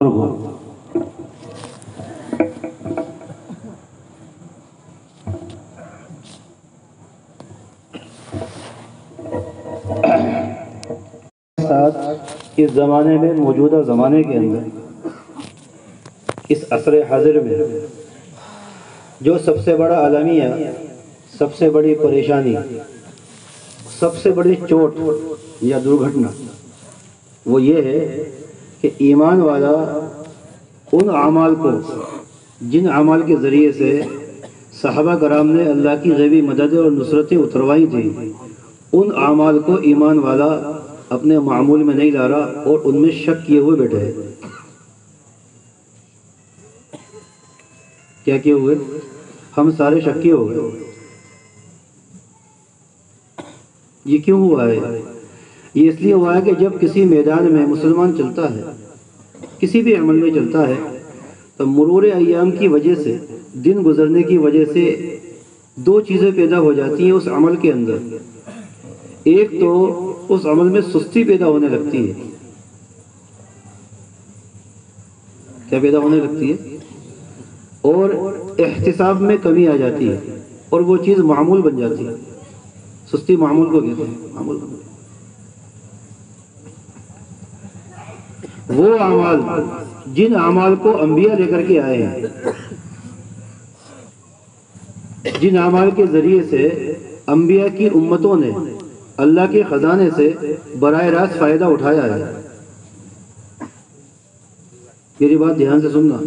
ساتھ اس زمانے میں، موجودہ زمانے کے اندر، اس عصر حاضر میں جو سب سے بڑا المیہ، سب سے بڑی پریشانی، سب سے بڑی چوٹ یا درگھٹنا وہ یہ ہے کہ ایمان والا ان اعمال کو، جن اعمال کے ذریعے سے صحابہ کرام نے اللہ کی غیبی مدد اور نصرتیں اتروائی تھیں، ان اعمال کو ایمان والا اپنے معمول میں نہیں لا رہا اور ان میں شک کیے ہوئے بیٹھے ہیں۔ کیا کیے ہوئے؟ ہم سارے شکی ہو گئے۔ یہ کیوں ہوا ہے؟ یہ اس لیے ہوا ہے کہ جب کسی میدان میں مسلمان چلتا ہے، کسی بھی عمل میں چلتا ہے، تو مرور ایام کی وجہ سے، دن گزرنے کی وجہ سے دو چیزیں پیدا ہو جاتی ہیں اس عمل کے اندر۔ ایک تو اس عمل میں سستی پیدا ہونے لگتی ہے۔ کیا پیدا ہونے لگتی ہے؟ اور احتساب میں کمی آ جاتی ہے اور وہ چیز معمول بن جاتی ہے۔ سستی معمول کو کہتے ہیں، معمول بن جاتی ہے۔ وہ اعمال، جن اعمال کو انبیاء لے کر کے آئے ہیں، جن اعمال کے ذریعے سے انبیاء کی امتوں نے اللہ کے خزانے سے براہ راست فائدہ اٹھایا ہے۔ میری بات دھیان سے سننا،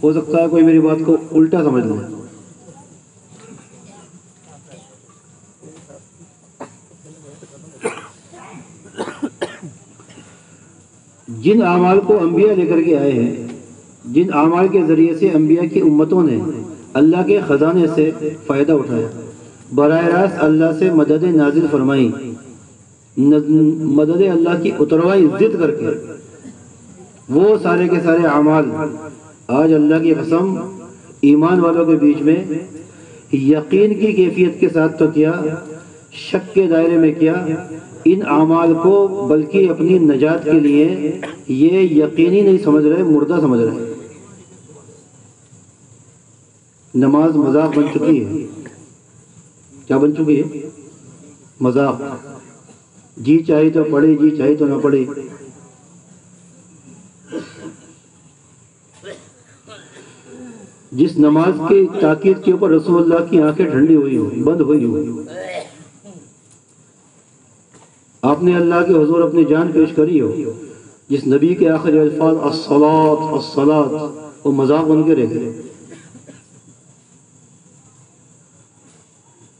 ہو سکتا ہے کوئی میری بات کو الٹا سمجھ لے۔ جن اعمال کو انبیاء لے کر کے آئے ہیں، جن اعمال کے ذریعے سے انبیاء کی امتوں نے اللہ کے خزانے سے فائدہ اٹھایا، براہ راست اللہ سے مدد نازل فرمائی، مدد اللہ کی اتروائی ضد کر کے، وہ سارے کے سارے اعمال آج اللہ کی قسم ایمان والوں کے بیچ میں یقین کی کیفیت کے ساتھ تو کیا، شک کے دائرے میں کیا، ان اعمال کو بلکہ اپنی نجات کے لیے یہ یقینی نہیں سمجھ رہے، مردہ سمجھ رہے۔ نماز مذاق بن چکی ہے۔ کیا بن چکی ہے؟ مذاق۔ جی چاہی تو پڑھے، جی چاہی تو نہ پڑھے۔ جس نماز کی تاکید کے اوپر رسول اللہ کی آنکھیں ٹھنڈی ہوئی ہو، بند ہوئی ہو، آپ نے اللہ کے حضور اپنی جان پیش کری ہو، جس نبی کے آخری الفاظ الصلاۃ الصلاۃ، وہ مذاق بن کے رہ گئے۔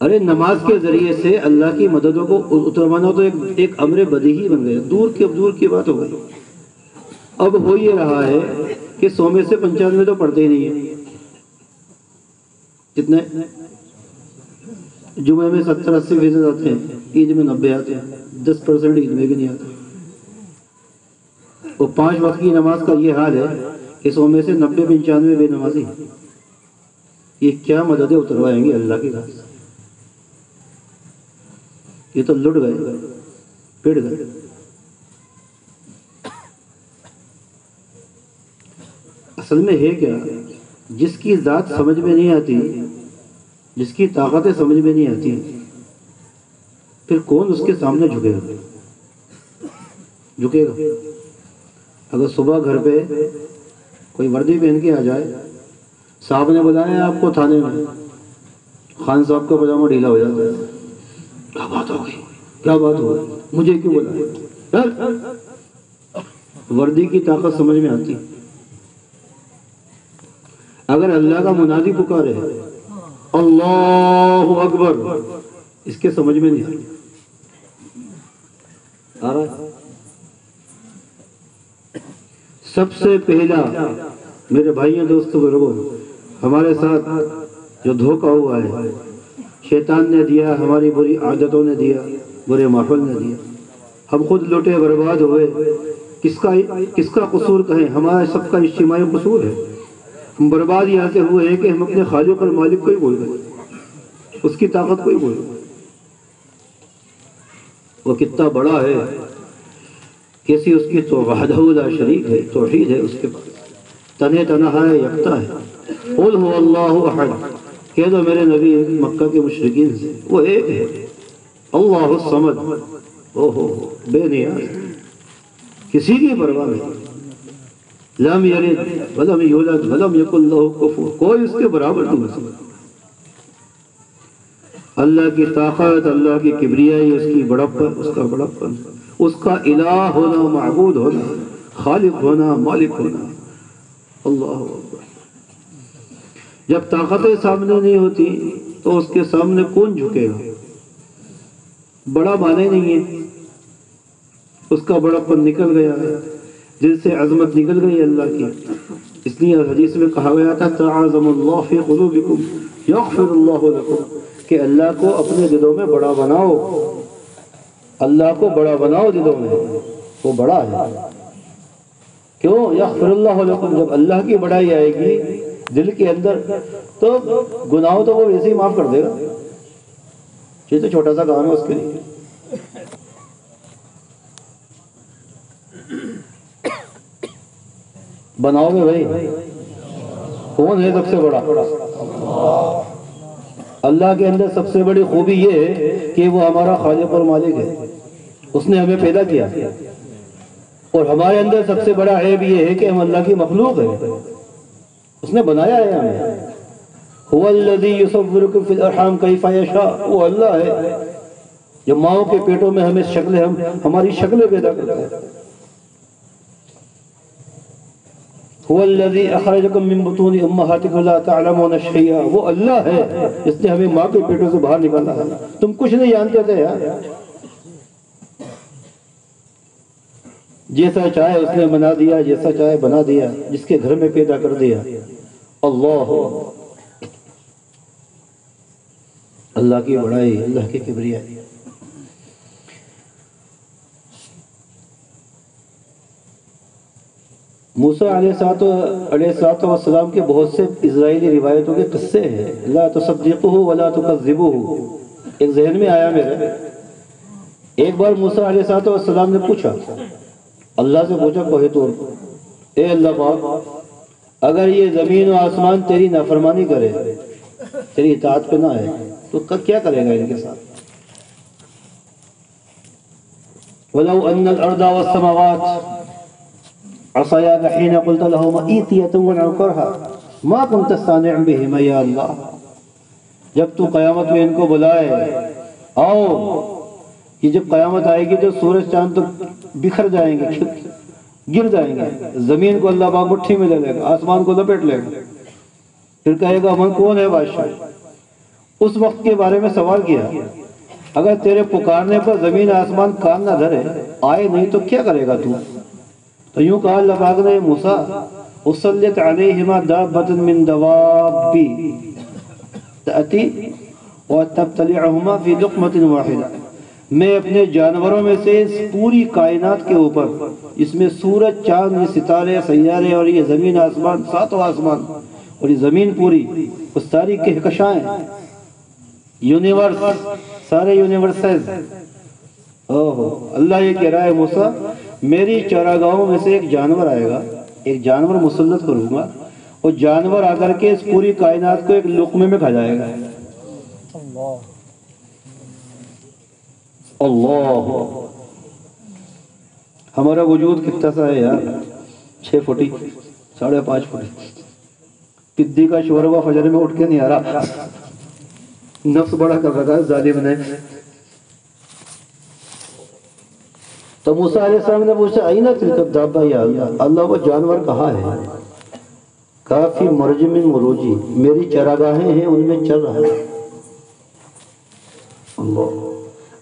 ارے نماز کے ذریعے سے اللہ کی مددوں کو اتروانا تو ایک امر بدیہی بن گیا، دور کی بات ہو گئی۔ اب ہو یہ رہا ہے کہ 100 میں سے 95 تو پڑھتے ہی نہیں ہیں۔ کتنے؟ جمعے میں 70-80% آتے ہیں، عید میں 90 آتے ہیں، 10% عید میں بھی نہیں آتے۔ اور 5 وقت کی نماز کا یہ حال ہے کہ 100 میں سے 90-95 بے نمازی۔ یہ کیا مددیں اتروائیں گے اللہ کی راہ؟ یہ تو لٹ گئے، پڑ گئے۔ اصل میں ہے کیا؟ جس کی ذات سمجھ میں نہیں آتی، جس کی طاقتیں سمجھ میں نہیں آتی، پھر کون اس کے سامنے جھکے گا؟ جھکے گا؟ اگر صبح گھر پہ کوئی وردی پہن کے آ جائے، صاحب نے بلایا آپ کو تھانے میں، خان صاحب کا پجامہ ڈھیلا ہو جاتا ہے، کیا بات ہو گئی، کیا بات ہو گئی، مجھے کیوں بلایا؟ وردی کی طاقت سمجھ میں آتی۔ اگر اللہ کا منادی پکارے اللہ اکبر، اس کے سمجھ میں نہیں آ رہا۔ سب سے پہلا میرے بھائیوں دوستوں لوگوں، ہمارے ساتھ جو دھوکہ ہوا ہے، شیطان نے دیا، ہماری بری عادتوں نے دیا، برے ماحول نے دیا، ہم خود لوٹے برباد ہوئے۔ کس کا قصور کہیں؟ ہمارا سب کا اجتماعی قصور ہے۔ ہم برباد یہاں سے ہوئے ہیں کہ ہم اپنے خالق اور مالک کو ہی بھول گئے، اس کی طاقت کو ہی بھول گئے۔ وہ کتنا بڑا ہے کسی اس کی تو وحدہ لا شریک ہے، توحید ہے اس کے پاس، تنہا تنہا ہے، یکتا ہے۔ قل هو اللہ احد، کہہ دو میرے نبی مکہ کے مشرکین سے، وہ ایک ہے، اللہ الصمد، بے نیاز، کسی کی پرواہ نہیں، لم یلد ولم یولد ولم یکن لہ کفوا، کوئی اس کے برابر نہیں ہو سکتا۔ اللہ کی طاقت، اللہ کی کبریائی، اس کی بڑپن، اس کا بڑپن، اس کا الہ ہونا، معبود ہونا، خالق ہونا، مالک ہونا، اللہ اکبر۔ جب طاقتیں سامنے نہیں ہوتی تو اس کے سامنے کون جھکے گا؟ بڑا مانے نہیں ہے، اس کا بڑپن نکل گیا ہے، دل سے عظمت نکل گئی اللہ کی۔ اس لیے حدیث میں کہا گیا تھا تعاظم اللہ فی قلوبکم یغفر اللہ لکم، کہ اللہ کو اپنے دلوں میں بڑا بناؤ، اللہ کو بڑا بناؤ دلوں میں، وہ بڑا ہے۔ کیوں؟ یغفر اللہ لکم، جب اللہ کی بڑائی آئے گی دل کے اندر تو گناہوں تو وہ ویسے ہی معاف کر دے گا۔ یہ تو چھوٹا سا کام ہے اس کے لیے۔ بناؤ گے بھائی، کون ہے سب سے بڑا؟ اللہ کے اندر سب سے بڑی خوبی یہ ہے کہ وہ ہمارا خالق اور مالک ہے، اس نے ہمیں پیدا کیا، اور ہمارے اندر سب سے بڑا عیب یہ ہے کہ ہم اللہ کی مخلوق ہیں، اس نے بنایا ہے ہمیں۔ هو الذی یصورکم فی الارحام کیف یشاء، وہ اللہ ہے جو ماؤں کے پیٹوں میں ہمیں ہماری شکلیں پیدا کرتا ہے۔ هو الذی اخرجکم من بطون امہاتکم لا تعلمون شیئا، وہ اللہ ہے جس نے ہمیں ماں کے پیٹوں سے باہر نکالا ہے، تم کچھ نہیں جانتے تھے یار، جیسا چاہے اس نے بنا دیا، جیسا چاہے بنا دیا، جس کے گھر میں پیدا کر دیا۔ اللہ، اللہ کی بڑائی، اللہ کی کبریائی۔ موسیٰ علیہ السلام کے بہت سے اسرائیلی روایتوں کے قصے ہیں، لا تصدقوہ ولا تکذبوہ، ایک ذہن میں آیا میرے۔ ایک بار موسیٰ علیہ السلام نے پوچھا، اللہ سے پوچھا کوہ طور، اے اللہ پاک، اگر یہ زمین و آسمان تیری نافرمانی کرے، تیری اطاعت پہ نہ ہے، تو کیا کرے گا ان کے ساتھ؟ وَلَوْ أَنَّ الْأَرْضَ وَالسَّمَوَاتِ عصاياك حين قلت لهما ائتيا ونعكرها ما كنت صانعا بهما يا الله، جب تو قیامت میں ان کو بلائے، آؤ، یہ جب قیامت آئے گی تو سورج چاند تو بکھر جائیں گے، گر جائیں گے، زمین کو اللہ پاک مٹھی میں لے لے گا، آسمان کو لپیٹ لے گا، پھر کہے گا من کون ہے بادشاہ؟ اس وقت کے بارے میں سوال کیا، اگر تیرے پکارنے پر زمین آسمان کان نہ دھرے، آئے نہیں، تو کیا کرے گا تو؟ تو یوں کہا اللہ پاک نے، موسیٰ اسلط علیہما دابۃ من دوابی تأتی وتبتلعہما فی لقمۃ واحدہ، میں اپنے جانوروں میں سے اس پوری کائنات کے اوپر، اس میں سورج، چاند، یہ ستارے، سیارے، اور یہ زمین آسمان، ساتوں آسمان، اور یہ زمین پوری، اس ساری کہکشائیں، یونیورس، سارے یونیورسز، اللہ یہ کہہ رہا ہے موسیٰ، میری چراگاہوں میں سے ایک جانور آئے گا، ایک جانور مسلط کروں گا، اور جانور آ کر کے اس پوری کائنات کو ایک لقمے میں کھا جائے گا۔ اللہ، ہمارا وجود کتنا سا ہے یار، 6 فٹی، 5.5 فٹ، پدی کا شوربہ فجر میں اٹھ کے نہیں آ رہا، نفس بڑا کر رکھا ہے ظالم نے۔ تو موسیٰ علیہ السلام نے پوچھا اینہ تلک الدابہ یا اللہ، اللہ وہ جانور کہاں ہے؟ کہا فی مرج من مروجی، میری چراگاہیں ہیں ان میں چل رہا ہے۔ اللہ،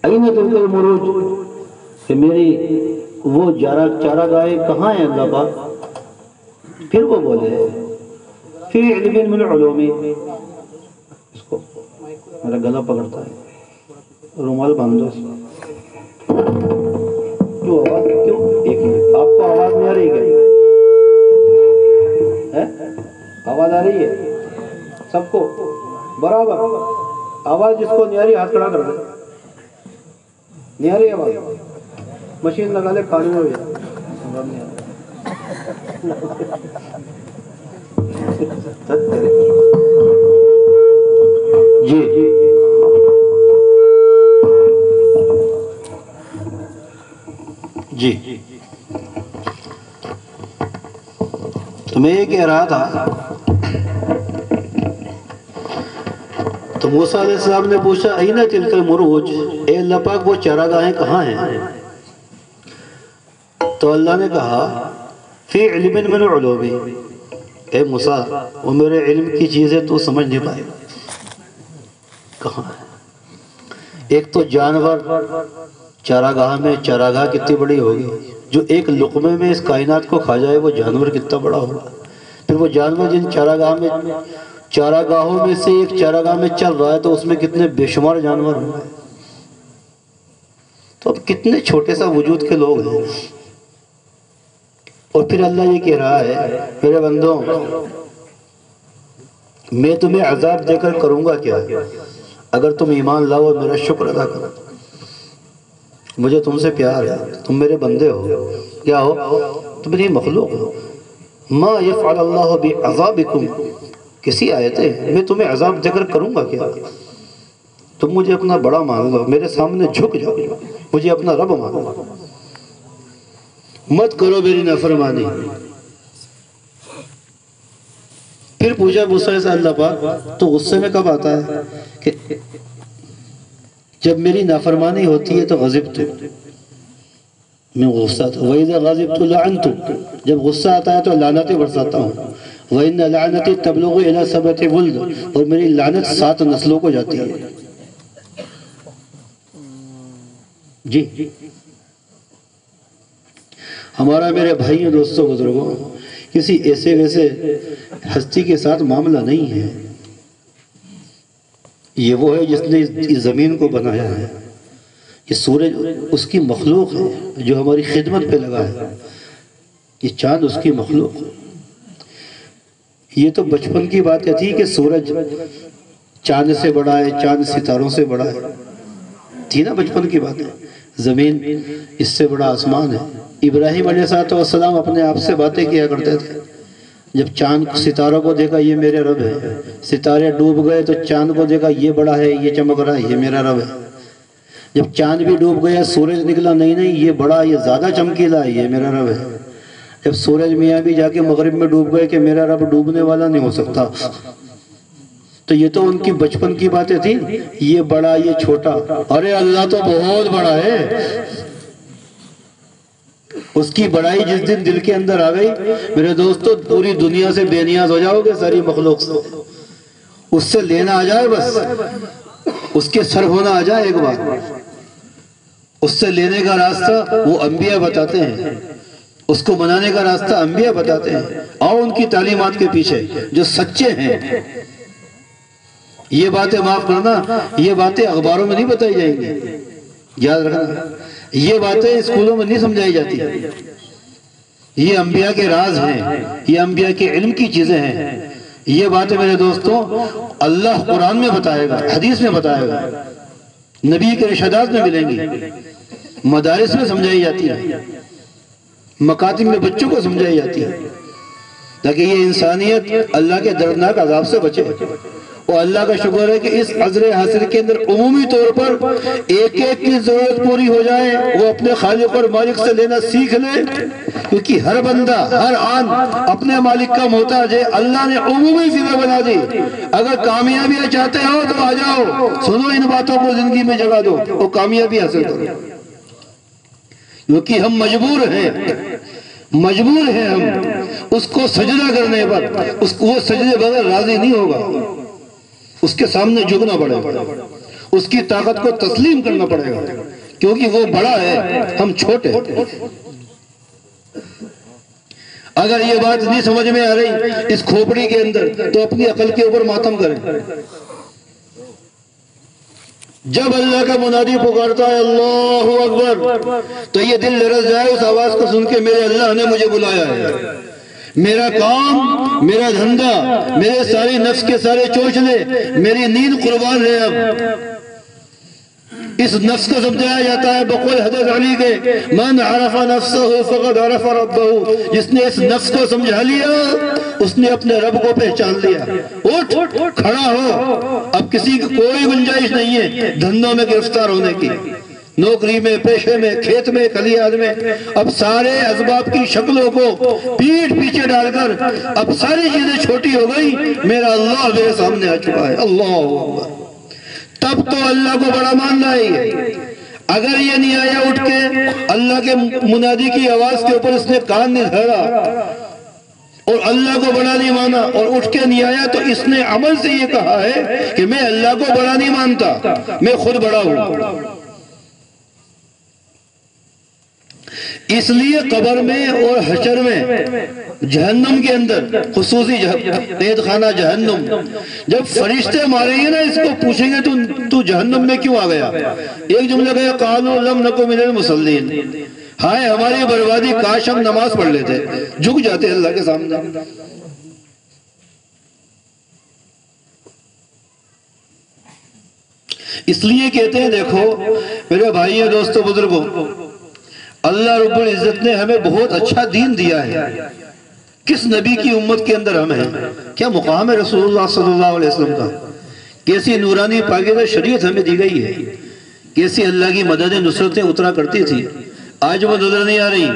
اینہ تلک المروج، کہ میری وہ چراگاہیں کہاں ہیں اللہ پاک؟ پھر وہ بولے فی علم من علومی، اس کو میرا گلا پکڑتا ہے، رومال باندھو اس کو، کیوں آواز، کیوں ایک منٹ، آپ کو آواز نہیں آ رہی کیا؟ آواز آ رہی ہے سب کو برابر؟ آواز جس کو نہیں آ رہی ہاتھ کھڑا کر دے، نہیں آ رہی آواز، مشین لگا لے، کھانے میں جی جی تو میں یہ کہہ رہا تھا، تو موسیٰ علیہ السلام نے پوچھا این تلک المروج، اے اللہ پاک وہ چراگاہیں کہاں ہیں؟ تو اللہ نے کہا فی علم من علومی، اے موسیٰ وہ میرے علم کی چیزیں تو سمجھ نہیں پائے گا کہاں ہے۔ ایک تو جانور چراگاہ میں، چراگاہ کتنی بڑی ہوگی، جو ایک لقمے میں اس کائنات کو کھا جائے وہ جانور کتنا بڑا ہوگا۔ پھر وہ جانور جن چراگاہوں میں سے ایک چراگاہ میں چل رہا ہے تو اس میں کتنے بے شمار جانور ہوں گے، تو اب کتنے چھوٹے سا وجود کے لوگ ہیں۔ اور پھر اللہ یہ کہہ رہا ہے میرے بندوں میں تمہیں عذاب دے کر کروں گا کیا اگر تم ایمان لاؤ اور میرا شکر ادا کرو۔ مجھے تم سے پیار ہے، تم میرے بندے ہو، کیا ہو تم میری مخلوق ہو۔ ما یفعل اللہ بعذابکم، کسی آیت ہے میں تمہیں عذاب دے کر کروں گا کیا؟ تم مجھے اپنا بڑا مان لو، میرے سامنے جھک جاؤ، مجھے اپنا رب مان لو، مت کرو میری نافرمانی۔ پھر پوچھا موسیٰ سے اللہ پاک تو غصے میں کب آتا ہے؟ کہ جب میری نافرمانی ہوتی ہے تو غضبت، میں غصہ تھا، وَإِذَا غَضِبْتُ لَعَنْتُ، جب غصہ آتا ہے تو لعنتیں برساتا ہوں، وَإِنَّ لَعْنَتِي تَبْلُغُ إِلَى سَبْعِ وُلْدٍ، اور میری لعنت 7 نسلوں کو جاتی ہے۔ جی ہمارا میرے بھائیوں دوستوں بزرگوں کسی ایسے ویسے ہستی کے ساتھ معاملہ نہیں ہے، یہ وہ ہے جس نے اس زمین کو بنایا ہے، یہ سورج اس کی مخلوق ہے جو ہماری خدمت پہ لگا ہے، یہ چاند اس کی مخلوق ہے۔ یہ تو بچپن کی بات تھی کہ سورج چاند سے بڑا ہے، چاند ستاروں سے بڑا ہے، تھی نا بچپن کی بات ہے۔ زمین اس سے بڑا آسمان ہے۔ ابراہیم علیہ السلام اپنے آپ سے باتیں کیا کرتے تھے، جب چاند ستاروں کو دیکھا یہ میرے رب ہے، ستارے ڈوب گئے تو چاند کو دیکھا یہ بڑا ہے، یہ چمک رہا ہے، یہ میرا رب ہے۔ جب چاند بھی ڈوب گیا سورج نکلا، نہیں یہ بڑا، یہ زیادہ چمکیلا ہے، یہ میرا رب ہے۔ جب سورج میاں بھی جا کے مغرب میں ڈوب گئے کہ میرا رب ڈوبنے والا نہیں ہو سکتا، تو یہ تو ان کی بچپن کی باتیں تھیں، یہ بڑا یہ چھوٹا، ارے اللہ تو بہت بڑا ہے۔ اس کی بڑائی جس دن دل کے اندر آ گئی میرے دوستو، پوری دنیا سے بے نیاز ہو جاؤ گے، ساری مخلوق سے اس سے لینا آ جائے، بس اس کے سر ہونا آ جائے ایک بار، اس سے لینے کا راستہ وہ انبیاء بتاتے ہیں، اس کو منانے کا راستہ انبیاء بتاتے ہیں۔ آؤ ان کی تعلیمات کے پیچھے جو سچے ہیں۔ یہ باتیں معاف کرنا، یہ باتیں اخباروں میں نہیں بتائی جائیں گی، یاد رکھنا، یہ باتیں اسکولوں میں نہیں سمجھائی جاتی، یہ انبیاء کے راز ہیں، یہ انبیاء کے علم کی چیزیں ہیں۔ یہ باتیں میرے دوستوں اللہ قرآن میں بتائے گا، حدیث میں بتائے گا، نبی کے ارشادات میں ملیں گی، مدارس میں سمجھائی جاتی ہے، مکاتب میں بچوں کو سمجھائی جاتی ہے، تاکہ یہ انسانیت اللہ کے دردناک عذاب سے بچے۔ اور اللہ کا شکر ہے کہ اس عصر حاضر کے اندر عمومی طور پر ایک ایک کی ضرورت پوری ہو جائے، وہ اپنے خالق اور مالک سے لینا سیکھ لے، کیونکہ ہر بندہ ہر آن اپنے مالک کا محتاج ہے۔ اللہ نے عمومی ذمہ بنا دی، اگر کامیابی چاہتے ہو تو آ جاؤ، سنو ان باتوں کو زندگی میں جگہ دو اور کامیابی حاصل کرو، کیونکہ ہم مجبور ہیں ہم اس کو سجدہ کرنے پر، وہ سجدے بغیر راضی نہیں ہوگا، اس کے سامنے جھکنا پڑے گا، اس کی طاقت کو تسلیم کرنا پڑے گا، کیونکہ وہ بڑا ہے، ہم چھوٹے۔ اگر یہ بات نہیں سمجھ میں آ رہی اس کھوپڑی کے اندر تو اپنی عقل کے اوپر ماتم کریں۔ جب اللہ کا منادی پکارتا ہے اللہ اکبر تو یہ دل لرز جائے اس آواز کو سن کے، میرے اللہ نے مجھے بلایا ہے، میرا کام، میرا دھندا، میرے سارے نفس کے سارے چوچلے، میری نیند قربان ہے۔ اب اس نفس کو سمجھایا جاتا ہے بقول حضرت علی کے من عرف نفسہ فقد عرف ربہ، جس نے اس نفس کو سمجھا لیا اس نے اپنے رب کو پہچان لیا۔ اٹھ کھڑا ہو، اب کسی کی کوئی گنجائش نہیں ہے دھندوں میں گرفتار ہونے کی، نوکری میں، پیشے میں، کھیت میں، کھلیان میں۔ اب سارے اسباب کی شکلوں کو پیٹھ پیچھے ڈال کر اب ساری چیزیں چھوٹی ہو گئی، میرا اللہ میرے سامنے آ چکا ہے۔ اللہ اکبر، تب تو اللہ کو بڑا ماننا ہے۔ اگر یہ نہیں آیا اٹھ کے اللہ کے منادی کی آواز کے اوپر اس نے کان نہیں دھرا اور اللہ کو بڑا نہیں مانا اور اٹھ کے نہیں آیا، تو اس نے عمل سے یہ کہا ہے کہ میں اللہ کو بڑا نہیں مانتا، میں خود بڑا ہوں۔ اس لیے قبر میں اور حشر میں، جہنم کے اندر خصوصی قید خانہ جہنم، جب فرشتے ماریں گے نا اس کو پوچھیں گے تو جہنم میں کیوں آ گیا؟ ایک جملہ کہا قالوا لم نکن من المصلین، ہائے ہماری بربادی، کاش ہم نماز پڑھ لیتے، جھک جاتے اللہ کے سامنے۔ اس لیے کہتے ہیں دیکھو میرے بھائی دوستو بزرگوں، اللہ رب العزت نے ہمیں بہت اچھا دین دیا ہے۔ کس نبی کی امت کے اندر ہم ہیں، کیا مقام ہے رسول اللہ صلی اللہ علیہ وسلم کا، کیسی نورانی پاکیزہ شریعت ہمیں دی گئی ہے، کیسی اللہ کی مدد نصرتیں اترا کرتی تھی، آج وہ نظر نہیں آ رہی۔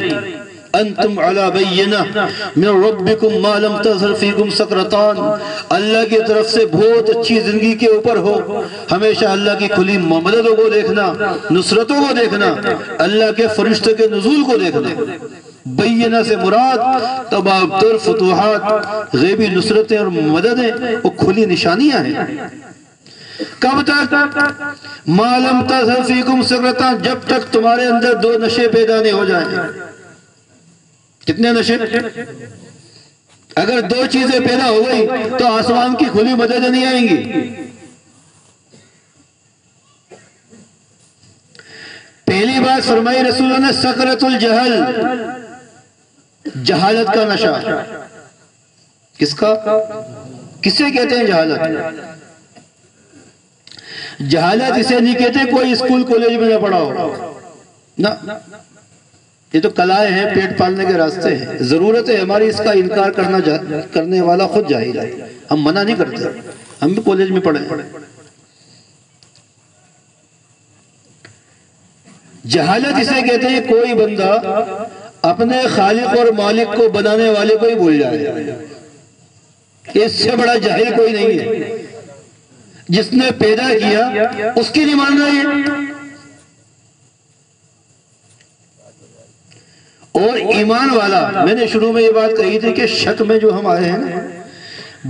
انتم علی بینہ من ربکم ما لم تظہر فیکم سکرتان، اللہ کی طرف سے بہت اچھی زندگی کے اوپر ہو، ہمیشہ اللہ کی کھلی مددوں کو دیکھنا، نصرتوں کو دیکھنا، اللہ کے فرشتوں کے نزول کو دیکھنا۔ بینہ سے مراد تمام تر فتوحات، غیبی نصرتیں اور مددیں، وہ کھلی نشانیاں ہیں۔ کب تک؟ ما لم تظہر فیکم سکرتان، جب تک تمہارے اندر دو نشے پیدا نہیں ہو جائیں۔ کتنے نشے؟ اگر دو چیزیں پیدا ہو گئی تو آسمان کی کھلی مدد نہیں آئیں گی۔ پہلی بات فرمائی رسول اللہ نے سکرت الجہل، جہالت کا نشہ۔ کس کا؟ کسے کہتے ہیں جہالت؟ جہالت اسے نہیں کہتے کوئی اسکول کالج میں نہ پڑھا ہو، نہ، یہ تو کلائیں ہیں، پیٹ پالنے کے راستے ہیں۔ ضرورت ہے ہماری اس کا انکار کرنے والا خود جاہل ہے، ہم منع نہیں کرتے، ہم بھی کالج میں پڑھیں۔ جہالت اسے کہتے ہیں کوئی بندہ اپنے خالق اور مالک کو بنانے والے کو ہی بھول جائے، اس سے بڑا جاہل کوئی نہیں ہے۔ جس نے پیدا کیا اس کی نہیں مان رہا ہے۔ اور ایمان والا، میں نے شروع میں یہ بات کہی تھی کہ شک میں جو ہم آئے ہیں،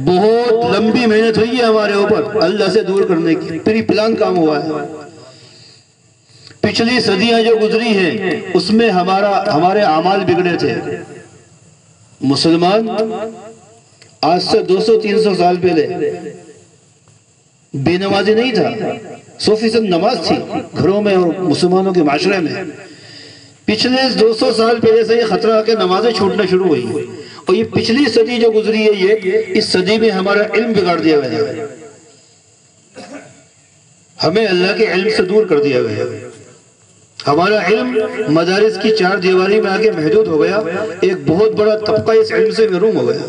بہت لمبی محنت ہوئی ہے ہمارے اوپر اللہ سے دور کرنے کی، پری پلان کام ہوا ہے۔ پچھلی صدیاں جو گزری ہیں اس میں ہمارے اعمال بگڑے تھے۔ مسلمان آج سے 200-300 سال پہلے بے نمازی نہیں تھا، 100% نماز تھی گھروں میں اور مسلمانوں کے معاشرے میں۔ پچھلے 200 سال پہلے سے یہ خطرہ کہ نمازیں چھوٹنا شروع ہوئی، اور یہ پچھلی صدی جو گزری ہے، یہ اس صدی میں ہمارا علم بگاڑ دیا گیا ہے، ہمیں اللہ کے علم سے دور کر دیا گیا ہے۔ ہمارا علم مدارس کی 4 دیواری میں آگے محدود ہو گیا، ایک بہت بڑا طبقہ اس علم سے محروم ہو گیا۔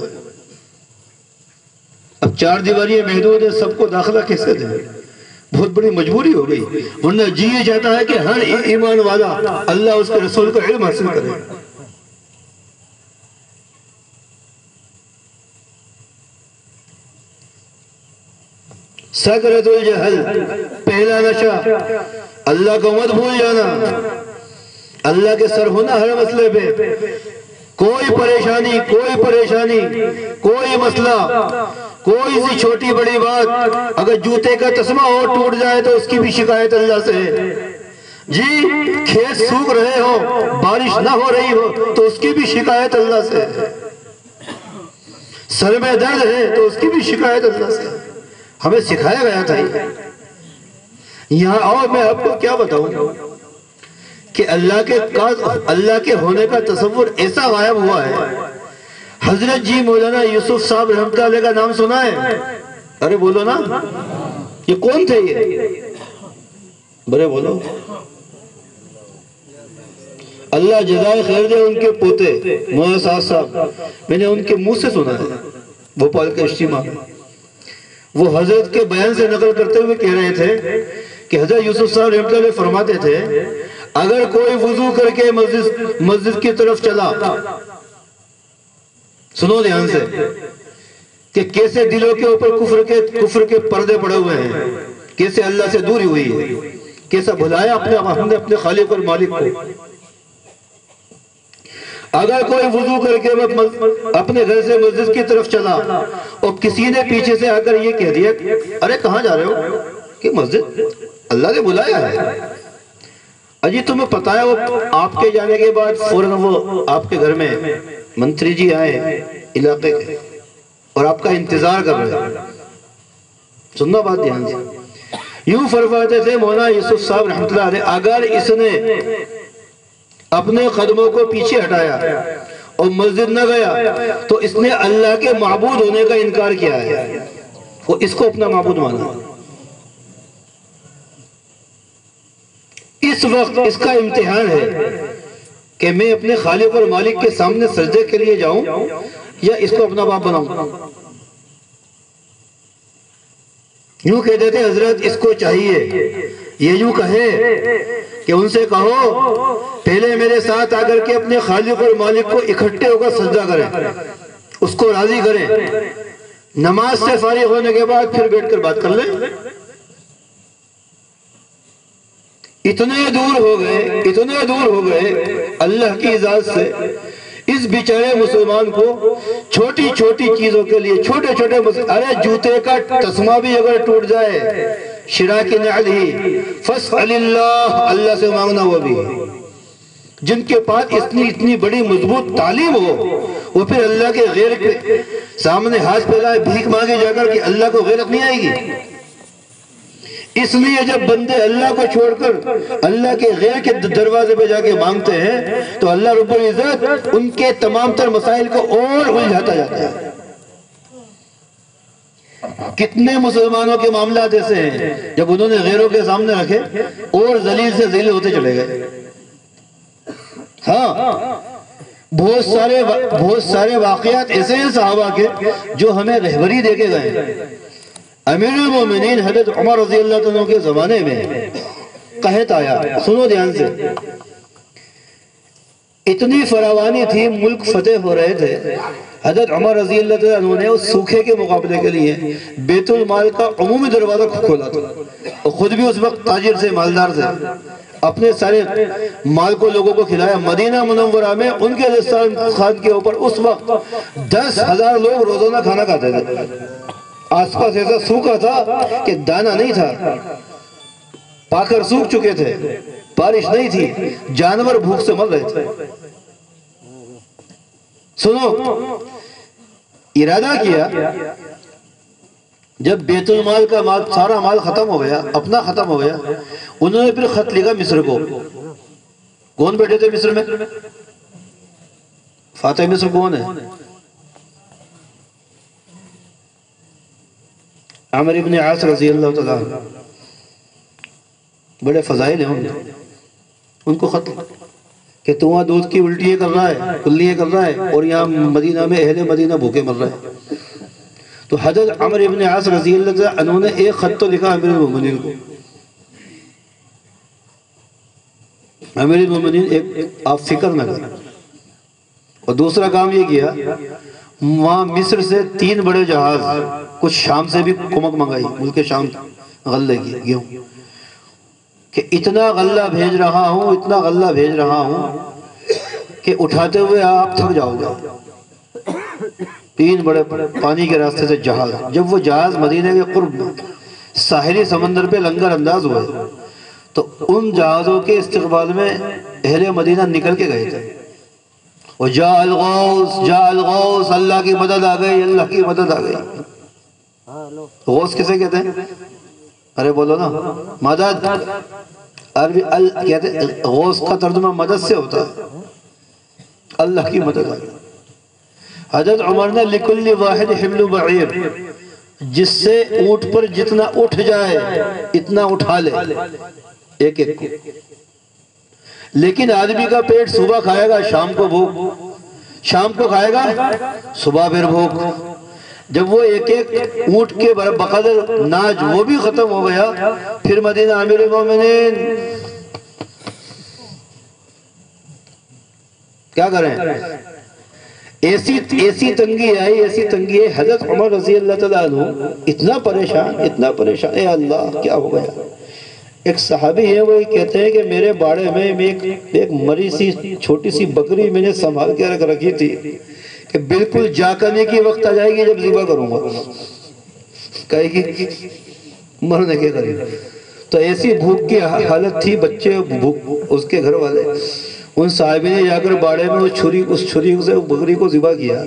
اب 4 دیواری محدود ہے، سب کو داخلہ کیسے دیں؟ بہت بڑی مجبوری ہو گئی، ورنہ جی یہ چاہتا ہے کہ ہر ایمان والا اللہ اس کے رسول کا علم حاصل کرے۔ سکرت الجہل، پہلا نشہ، اللہ کو مت بھول جانا، اللہ کے سر ہونا ہر مسئلے پہ۔ کوئی پریشانی، کوئی مسئلہ، کوئی سی چھوٹی بڑی بات، اگر جوتے کا تسمہ ہو ٹوٹ جائے تو اس کی بھی شکایت اللہ سے ہے۔ جی کھیت سوکھ رہے ہو، بارش نہ ہو رہی ہو تو اس کی بھی شکایت اللہ سے ہے۔ سر میں درد ہے تو اس کی بھی شکایت اللہ سے ہے۔ ہمیں سکھایا گیا تھا یہاں، اور میں آپ کو کیا بتاؤں کہ اللہ کے ہونے کا تصور ایسا غائب ہوا ہے۔ حضرت جی مولانا یوسف صاحب رحمۃ اللہ علیہ کا نام سنا ہے؟ ارے بولو نا، یہ کون تھے؟ بڑے بولو اللہ جزائے خیر دے ان کے پوتے مولانا سعد صاحب، میں نے ان کے منہ سے سنا ہے بھوپال کے اجتماع میں، وہ حضرت کے بیان سے نقل کرتے ہوئے کہہ رہے تھے کہ حضرت یوسف صاحب رحمۃ اللہ علیہ فرماتے تھے اگر کوئی وضو کر کے مسجد کی طرف چلا، سنو دھیان سے کہ کیسے دلوں کے اوپر کفر کے پردے پڑے ہوئے ہیں، کیسے اللہ سے دوری ہوئی ہے، کیسا بھلایا ہم نے اپنے خالق اور مالک کو۔ اگر کوئی وضو کر کے اپنے گھر سے مسجد کی طرف چلا اور کسی نے پیچھے سے آ کر یہ کہہ دیا ارے کہاں جا رہے ہو، کہ مسجد اللہ نے بلایا ہے، اجی تمہیں پتا ہے وہ آپ کے جانے کے بعد فوراً وہ آپ کے گھر میں منتری جی آئے علاقے کے اور آپ کا انتظار کر رہے ہیں، سننا بات دھیان سے۔ یوں فرماتے تھے مولانا یوسف صاحب رحمۃ اللہ علیہ اگر اس نے اپنے قدموں کو پیچھے ہٹایا اور مسجد نہ گیا تو اس نے اللہ کے معبود ہونے کا انکار کیا ہے، وہ اس کو اپنا معبود مانا۔ اس وقت اس کا امتحان ہے کہ میں اپنے خالق اور مالک کے سامنے سجدے کے لیے جاؤں یا اس کو اپنا باپ بناؤں۔ یوں کہتے تھے حضرت اس کو چاہیے یہ یوں کہے کہ ان سے کہو پہلے میرے ساتھ آ کر کے اپنے خالق اور مالک کو اکٹھے ہو کر سجدہ کریں، اس کو راضی کریں، نماز سے فارغ ہونے کے بعد پھر بیٹھ کر بات کر لیں۔ اتنے دور ہو گئے اللہ کی اجازت سے اس بیچارے مسلمان کو چھوٹی چھوٹی چیزوں کے لیے چھوٹے ارے جوتے کا تسمہ بھی اگر ٹوٹ جائے شراک نعل ہی فاسأل اللہ سے مانگنا، وہ بھی جن کے پاس اتنی بڑی مضبوط تعلیم ہو وہ پھر اللہ کے غیر کے سامنے ہاتھ پھیلائے بھیک مانگے جا کر کہ اللہ کو غیرت نہیں آئے گی۔ اس لیے جب بندے اللہ کو چھوڑ کر اللہ کے غیر کے دروازے پہ جا کے مانگتے ہیں تو اللہ رب العزت ان کے تمام تر مسائل کو اور الجھاتا جاتا ہے۔ کتنے مسلمانوں کے معاملات ایسے ہیں جب انہوں نے غیروں کے سامنے رکھے اور ذلیل سے ذلیل ہوتے چلے گئے۔ ہاں بہت سارے واقعات ایسے ہیں صحابہ کے جو ہمیں رہبری دے کے گئے۔ امیر المومنین حضرت عمر رضی اللہ عنہ کے زمانے میں قحط آیا، سنو دھیان سے، اتنی فراوانی تھی، ملک فتح ہو رہے تھے، حضرت عمر رضی اللہ عنہ نے اس سوکھے کے مقابلے کے لیے بیت المال کا عمومی دروازہ کھولا تھا، اور خود بھی اس وقت تاجر سے، مالدار سے، اپنے سارے مال کو لوگوں کو کھلایا۔ مدینہ منورہ میں ان کے خان کے اوپر اس وقت 10,000 لوگ روزانہ کھانا کھاتے تھے۔ آس پاس ایسا سوکھا تھا کہ دانہ نہیں تھا، پاکر سوکھ چکے تھے، بارش نہیں تھی، جانور بھوک سے مر رہے تھے۔ سنو، ارادہ کیا جب بیت المال کا سارا مال ختم ہو گیا، اپنا ختم ہو گیا، انہوں نے پھر خط لکھا مصر کو۔ کون بیٹھے تھے مصر میں؟ فاتح مصر کون ہے؟ عمر ابن عاص رضی اللہ تعالیٰ، بڑے فضائل ہیں ان کو خط کہ تو وہاں دودھ کی الٹیاں کر رہا ہے، کلیاں کر رہا ہے، اور یہاں مدینہ میں اہل مدینہ بھوکے مر رہے ہیں۔ تو حضرت عمر ابن عاص رضی اللہ عنہ نے ایک خط تو لکھا امیر المومنین کو۔ امیر المومنین ایک آپ فکر نہ کریں، اور دوسرا کام یہ کیا، وہاں مصر سے 3 بڑے جہاز، کچھ شام سے بھی کمک منگائی، ملک شام غلے کی گیہوں، کہ اتنا غلہ بھیج رہا ہوں کہ اٹھاتے ہوئے آپ تھک جاؤ گے۔ 3 بڑے پانی کے راستے سے جہاز، جب وہ جہاز مدینہ کے قرب میں ساحلی سمندر پہ لنگر انداز ہوئے تو ان جہازوں کے استقبال میں اہل مدینہ نکل کے گئے تھے، وجاء الغوث، اللہ کی مدد آ گئی، اللہ کی مدد آ گئی۔ غوث کسے کہتے ہیں؟ ارے بولو نا، مدد، عربی کہتے ہیں، غوث کا ترجمہ مدد سے ہوتا ہے، اللہ کی مدد آ گئی۔ حضرت عمر نے لکل واحد حمل بعیر، جس سے اونٹ پر جتنا اٹھ جائے اتنا اٹھا لے، ایک ایک کو. لیکن آدمی کا پیٹ صبح کھائے گا شام کو بھوک، شام کو کھائے گا صبح پھر بھوک. جب وہ ایک ایک اونٹ کے بقدر ناج وہ بھی ختم ہو گیا، پھر مدینہ امیر المومنین کیا کریں؟ ایسی تنگی آئی، ایسی تنگی ہے. حضرت عمر رضی اللہ تعالیٰ عنہ اتنا پریشان، اے اللہ کیا ہو گیا. ایک صحابی ہے، وہ کہتے ہیں کہ میرے باڑے میں ایک مری سی چھوٹی سی بکری میں نے سنبھال کے رکھی تھی کہ بالکل جا کرنے کی وقت آ جائے گی جب ذبح کروں گا، کہے گی مرنے کے قریب. تو ایسی بھوک کی حالت تھی، بچے اس کے گھر والے. ان صحابی نے جا کر باڑے میں اس چھری سے بکری کو ذبح کیا.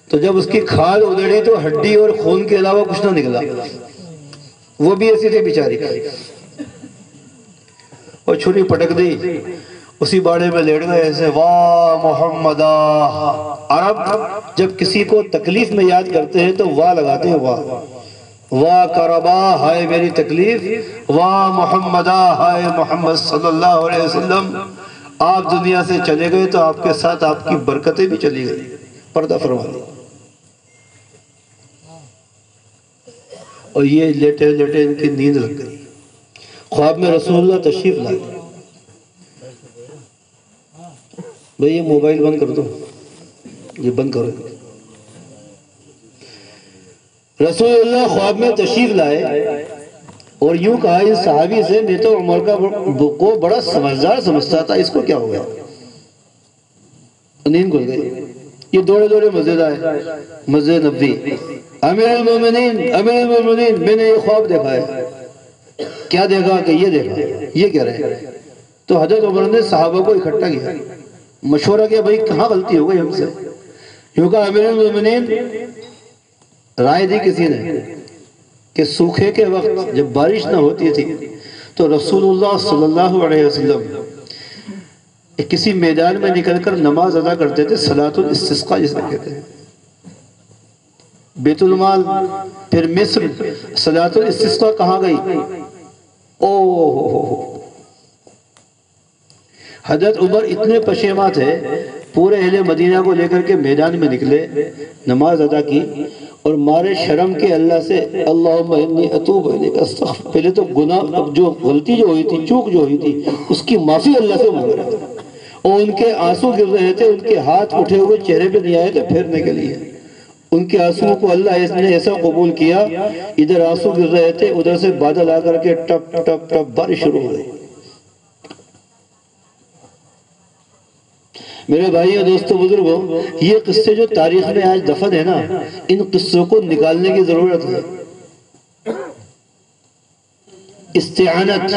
تو جب اس کی کھال ادھڑی تو ہڈی اور خون کے علاوہ کچھ نہ نکلا. وہ بھی ایسی تھی بیچاری، اور چھری پٹک دی، اسی باڑے میں لیٹ گئے ایسے. واہ محمدہ. عرب جب کسی کو تکلیف میں یاد کرتے ہیں تو واہ لگاتے ہیں. واہ کربا، ہائے میری تکلیف. واہ محمدہ، ہائے محمد صلی اللہ علیہ وسلم. آپ دنیا سے چلے گئے تو آپ کے ساتھ آپ کی برکتیں بھی چلی گئی. پردہ فرما دی. اور یہ لیٹے لیٹے ان کی نیند لگ گئی. خواب میں رسول اللہ تشریف لائے. بھئی یہ موبائل بند کر دو، یہ بند کرو. رسول اللہ خواب میں تشریف لائے اور یوں کہا اس صحابی سے، میں تو عمر کو بڑا سمجھدار سمجھتا تھا، اس کو کیا ہو گیا؟ نیند کھل گئی. یہ دوڑے مسجد آئے، مسجد نبوی. امیر المومنین میں نے یہ خواب دیکھا ہے. کیا دیکھا؟ کہ یہ دیکھا. یہ کہہ رہے ہیں. تو حضرت عمر نے صحابہ کو اکٹھا کیا، مشورہ کیا بھائی کہاں غلطی ہو گئی ہم سے. یوں کہا امیر المومنین، رائے دی کسی نے کہ سوکھے کے وقت جب بارش نہ ہوتی تھی تو رسول اللہ صلی اللہ علیہ وسلم کسی میدان میں نکل کر نماز ادا کرتے تھے، صلاۃ الاستسقاء جس میں کہتے ہیں. بیت المال، پھر مصر. صلاۃ الاستسقاء کہاں گئی؟ حضرت عمر اتنے پشیماں تھے، پورے اہل مدینہ کو لے کر کے میدان میں نکلے، نماز ادا کی اور مارے شرم کے اللہ سے اللہم انی اتوب الیک استغفر. پہلے تو گناہ جو غلطی جو ہوئی تھی، چوک جو ہوئی تھی، اس کی معافی اللہ سے مانگ رہے تھے. اور ان کے آنسو گر رہے تھے، ان کے ہاتھ اٹھے ہوئے چہرے پہ نہیں آئے تھے پھیرنے کے لیے. ان کے آنسو کو اللہ نے ایسا قبول کیا، ادھر آنسو گر رہے تھے، ادھر سے بادل آ کر کے ٹپ ٹپ ٹپ بارش شروع ہو گئی. میرے بھائیوں دوستو بزرگوں، یہ قصے جو تاریخ میں آج دفن ہے نا، ان قصوں کو نکالنے کی ضرورت ہے. استعانت،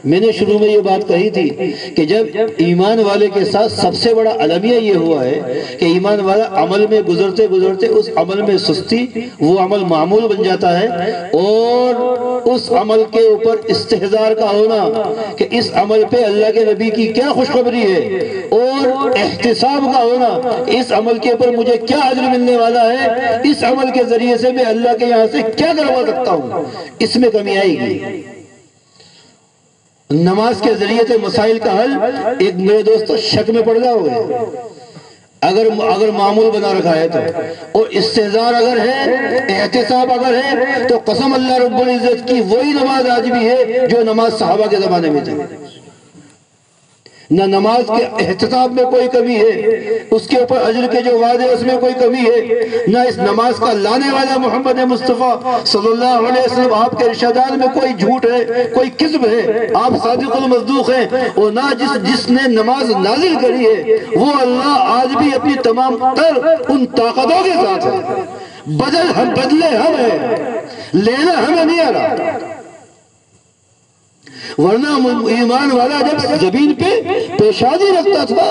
میں نے شروع میں یہ بات کہی تھی کہ جب ایمان والے کے ساتھ سب سے بڑا المیہ یہ ہوا ہے کہ ایمان والا عمل میں گزرتے گزرتے اس عمل میں سستی، وہ عمل معمول بن جاتا ہے، اور اس عمل کے اوپر استحضار کا ہونا کہ اس عمل پہ اللہ کے نبی کی کیا خوشخبری ہے، اور احتساب کا ہونا کہ اس عمل کے اوپر مجھے کیا اجر ملنے والا ہے، اس عمل کے ذریعے سے میں اللہ کے یہاں سے کیا کروا سکتا ہوں. اس میں کمی آئے گی. نماز کے ذریعے سے مسائل کا حل، ایک میرے دوستو شک میں پڑ جاؤ گے اگر معمول بنا رکھا ہے تو، اور استحضار اگر ہے، احتساب اگر ہے، تو قسم اللہ رب العزت کی وہی نماز آج بھی ہے جو نماز صحابہ کے زمانے میں تھی. نہ نماز کے احتساب میں کوئی کمی ہے، اس کے اوپر اجر کے جو وعدے اس میں کوئی کمی ہے، نہ اس نماز کا لانے والا محمد مصطفیٰ صلی اللہ علیہ وسلم آپ کے ارشادات میں کوئی جھوٹ ہے، کوئی کذب ہے، آپ صادق المصدوق ہیں. اور نہ جس نے نماز نازل کری ہے وہ اللہ آج بھی اپنی تمام تر ان طاقتوں کے ساتھ ہے. بدلے ہم ہیں، لینا ہمیں نہیں آ رہا. ورنہ ایمان والا جب زمین پہ پیشانی رکھتا تھا،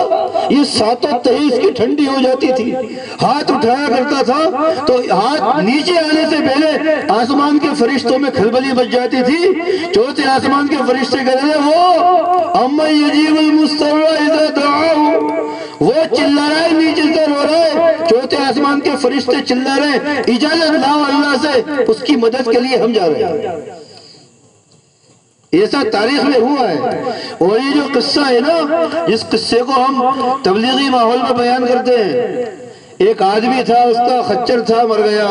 یہ ساتوں تہی اس کی ٹھنڈی ہو جاتی تھی. ہاتھ اٹھایا کرتا تھا تو ہاتھ نیچے آنے سے پہلے آسمان کے فرشتوں میں کھلبلی بچ جاتی تھی. چوتھے آسمان کے فرشتے کہتے ہیں وہ اَمَّن يَجِيبُ الْمُضْطَرَّ إِذَا دَعَاهُ، وہ چلا رہا ہے، نیچے سے رو رہا ہے. چوتھے آسمان کے فرشتے چلا رہے ہیں اجازت لاؤ اللہ سے، اس کی مدد کے لیے ہم جا رہے ہیں. ایسا تاریخ میں ہوا ہے. اور یہ جو قصہ ہے نا، اس قصے کو ہم تبلیغی ماحول میں بیان کرتے ہیں. ایک آدمی تھا، اس کا خچر تھا، مر گیا.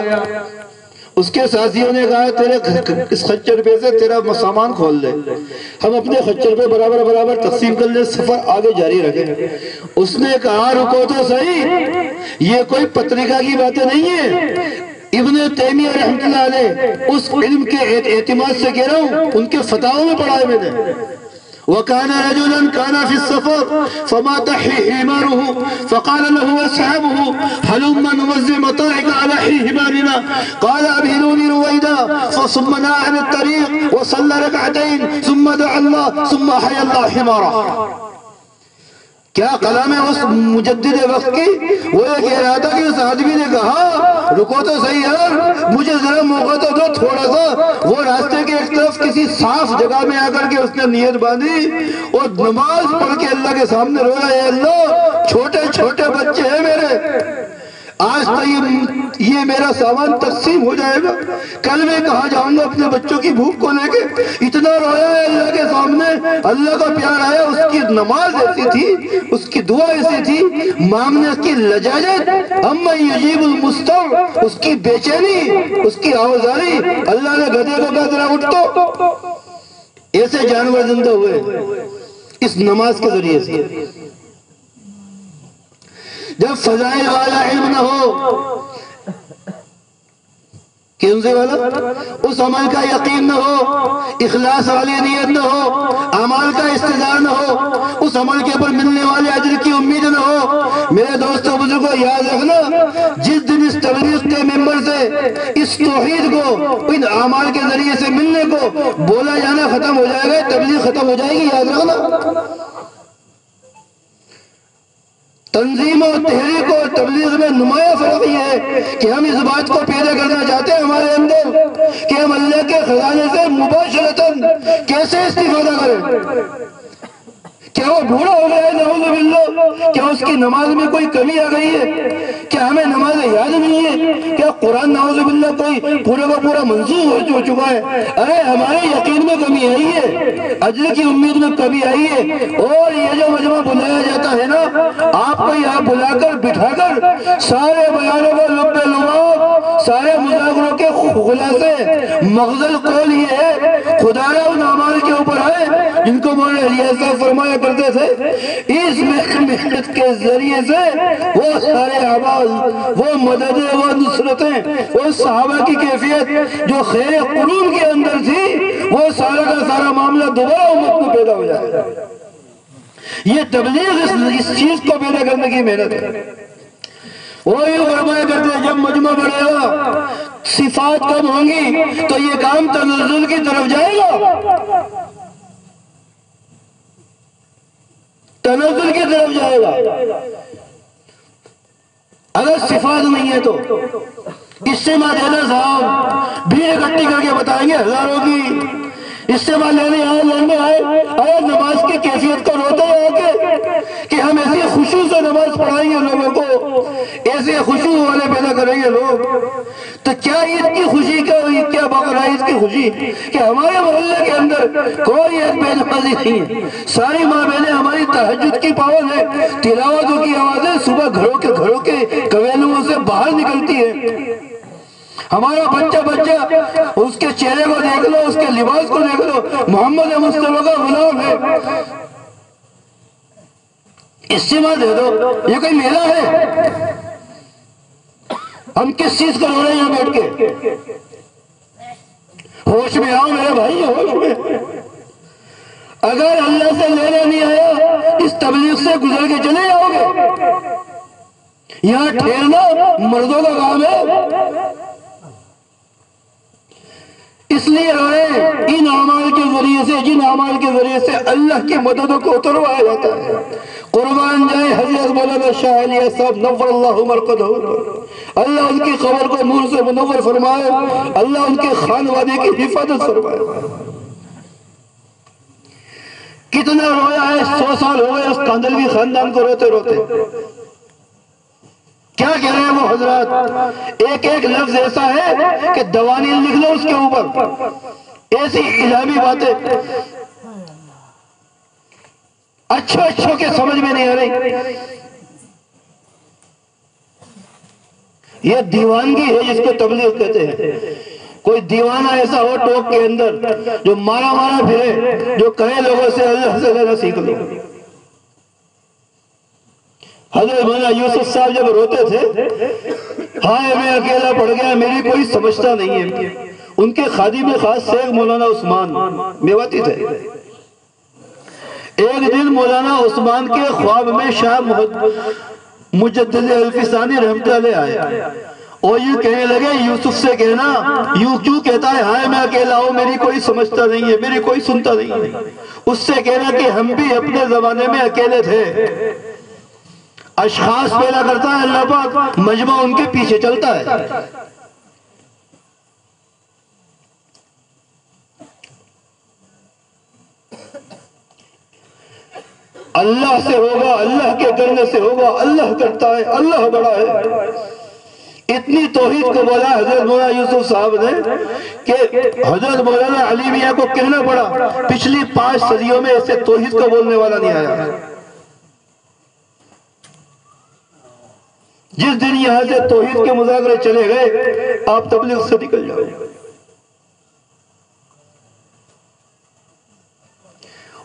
اس کے ساتھیوں نے کہا تیرے اس خچر پہ سے تیرا سامان کھول دے، ہم اپنے خچر پہ برابر برابر تقسیم کر لیں، سفر آگے جاری رکھیں. اس نے کہا رکو تو صحیح، یہ کوئی پترکہ کی باتیں نہیں ہیں. ابن تیمیہ رحمۃ اللہ علیہ اس علم کے اعتماد سے کہہ رہا ہوں، ان کے فتاووں میں پڑھا ہے میں نے. وَكَانَ رَجُلًا كَانَ فِي السَّفَرِ فَمَاتَ حِمَارُهُ فَقَالَ لَهُ أَصْحَابُهُ هَلُمَّ نُوَزِّعُ مَتَاعَكَ عَلَى حِمَارِنَا قَالَ أَبْهِلُونِي رُوَيْدًا ثُمَّ نَهَى عَنِ الطَّرِيقِ وَصَلَّى رَكْعَتَيْنِ ثُمَّ دَعَا اللَّهَ ثُمَّ أَحْيَا اللَّهُ حِمَارَهُ. کیا کلام ہے اس مجدد وقت کی. وہ یہ کہہ رہا تھا کہ اس آدمی نے کہا رکو تو صحیح یار، مجھے ذرا موقع تو دو تھوڑا سا. وہ راستے کے ایک طرف کسی صاف جگہ میں آ کر کے اس نے نیت باندھی اور نماز پڑھ کے اللہ کے سامنے رویا، اے اللہ چھوٹے چھوٹے بچے ہیں میرے، آج تو یہ میرا سامان تقسیم ہو جائے گا، کل میں کہاں جاؤں گا اپنے بچوں کی بھوک کو لے کے. اتنا رویا ہے اللہ کے سامنے. اللہ کا پیار آیا. اس کی نماز ایسی تھی، اس کی دعا ایسی تھی، مانگنے کی لجاجت، اما یجیب المستر، اس کی بے چینی، اس کی آوازاری. اللہ نے گدھے کو کہا ذرا اٹھ تو. ایسے جانور زندہ ہوئے اس نماز کے ذریعے سے. جب فضائل والا علم نہ ہو، کیوں والا اس عمل کا یقین نہ ہو، اخلاص والی نیت نہ ہو، اعمال کا استدار نہ ہو، اس عمل کے اوپر ملنے والے اجر کی امید نہ ہو. میرے دوستوں بزرگوں یاد رکھنا، جس دن اس تبلیغ کے ممبر سے اس توحید کو ان اعمال کے ذریعے سے ملنے کو بولا جانا ختم ہو جائے گا، تبلیغ ختم ہو جائے گی. یاد رکھنا، تنظیم اور تحریک اور تبلیغ میں نمایاں فرق یہ ہے کہ ہم اس بات کو پیدا کرنا چاہتے ہیں ہمارے اندر کہ ہم اللہ کے خزانے سے مباشرتاً کیسے استفادہ کریں. کیا وہ بھولا ہو گیا ہے نعوذ باللہ؟ کیا اس کی نماز میں کوئی کمی آ گئی ہے؟ کیا ہمیں نماز یاد نہیں ہے؟ کیا قرآن نعوذ باللہ کوئی پورا کا پورا منسوخ ہو چکا ہے؟ ارے ہمارے یقین میں کمی آئی ہے، اجر کی امید میں کمی آئی ہے. اور یہ جو مجمع بلایا جاتا ہے نا، آپ کو یہاں بلا کر بٹھا کر سارے بیانوں کو لب لباب، سارے مذاکروں کے خلاصے مغز القول یہ ہے، خدا را ان اعمال کے اوپر ہے جن کو مولانا الیاس صاحب فرمایا کرتے تھے. اس محنت کے ذریعے سے وہ سارے اعمال، وہ مددیں، وہ نصرتیں، وہ صحابہ کی کیفیت جو خیر قرون کے اندر تھی، وہ سارا کا سارا معاملہ دوبارہ امت میں پیدا ہو جائے. یہ تبلیغ اس چیز کو پیدا کرنے کی محنت ہے. وہ یہ فرمایا کرتے ہیں جب مجمع بڑھے گا، صفات کم ہوں گی تو یہ کام تنزل کی طرف جائے گا، تنزل کی طرف جائے گا. اگر صفات نہیں ہے تو اجتماع دینا صاحب بھیڑ اکٹھی کر کے بتائیں گے ہزاروں کی اجتماع لینے آئے لڑنے آئے. اگر نماز کی کیفیت کو روتے ہیں کہ ہم ایسی خوشی سے نماز پڑھائیں گے لوگوں کو، ایسے خوشی والے پیدا کریں گے لوگ، تو کیا عید کی خوشی کیا بقرعید کی خوشی کہ ہمارے محلے کے اندر کوئی ایک بے نمازی نہیں ہے. ساری ماں بہنیں ہماری تہجد کی پابند ہے، تلاوتوں کی آوازیں صبح گھروں کے کویلوں سے باہر نکلتی ہے. ہمارا بچہ اس کے چہرے کو دیکھ لو، اس کے لباس کو دیکھ لو، محمد مصطفیٰ کا غلام ہے. اجتماع دے دو، یہ کوئی میلہ ہے؟ ہم کس چیز کو رو رہے ہیں یہاں بیٹھ کے؟ ہوش میں آؤ میرے بھائی، ہوش میں. اگر اللہ سے لینے نہیں آیا، اس تبلیغ سے گزر کے چلے جاؤ گے. یہاں ٹھہرنا مردوں کا کام ہے. اس لیے ان اعمال کے ذریعے سے، جن اعمال کے ذریعے سے اللہ کی مددوں کو اتروایا جاتا ہے. قربان جائے حضرت مولانا شاہ الیاس صاحب نور اللہ مرقدہ، اللہ ان کی قبر کو نور سے منور فرمائے، اللہ ان کے خانوادے کی حفاظت فرمائے. کتنا رویا ہے، 100 سال ہو گئے اس کاندلوی خاندان کو روتے روتے. کیا کہہ رہے ہیں وہ حضرات؟ ایک ایک لفظ ایسا ہے کہ دوانین لکھ لو اس کے اوپر. ایسی الہامی باتیں اچھوں کے سمجھ میں نہیں آ رہی. یہ دیوانگی ہے جس کو تبلیغ کہتے ہیں. کوئی دیوانہ ایسا ہو ٹوک کے اندر جو مارا پھرے، جو کہے لوگوں سے اللہ سے لینا سیکھ لو. حضرت مولانا یوسف صاحب جب روتے تھے، ہائے میں اکیلا پڑ گیا، میری کوئی سمجھتا نہیں ہے. ان کے خادم خاص شیخ مولانا عثمان میواتی تھے. ایک دن مولانا عثمان کے خواب میں شاہ مجدد الفسانی رحمتہ اللہ آئے اور یوں کہنے لگے، یوسف سے کہنا یوں کیوں کہتا ہے ہائے میں اکیلا ہوں، میری کوئی سمجھتا نہیں ہے، میری کوئی سنتا نہیں ہے. اس سے کہنا کہ ہم بھی اپنے زمانے میں اکیلے تھے. اشخاص پیدا کرتا ہے اللہ پاک، مجمع ان کے پیچھے چلتا ہے. اللہ سے ہوگا، اللہ کے کرنے سے ہوگا، اللہ کرتا ہے، اللہ بڑا ہے. اتنی توحید کو بولا حضرت مولانا یوسف صاحب نے کہ حضرت مولانا علی میاں کو کہنا پڑا پچھلی 5 صدیوں میں ایسے توحید کو بولنے والا نہیں آیا. جس دن یہاں سے توحید کے مذاکرے چلے گئے آپ تبلیغ سے نکل جاؤ.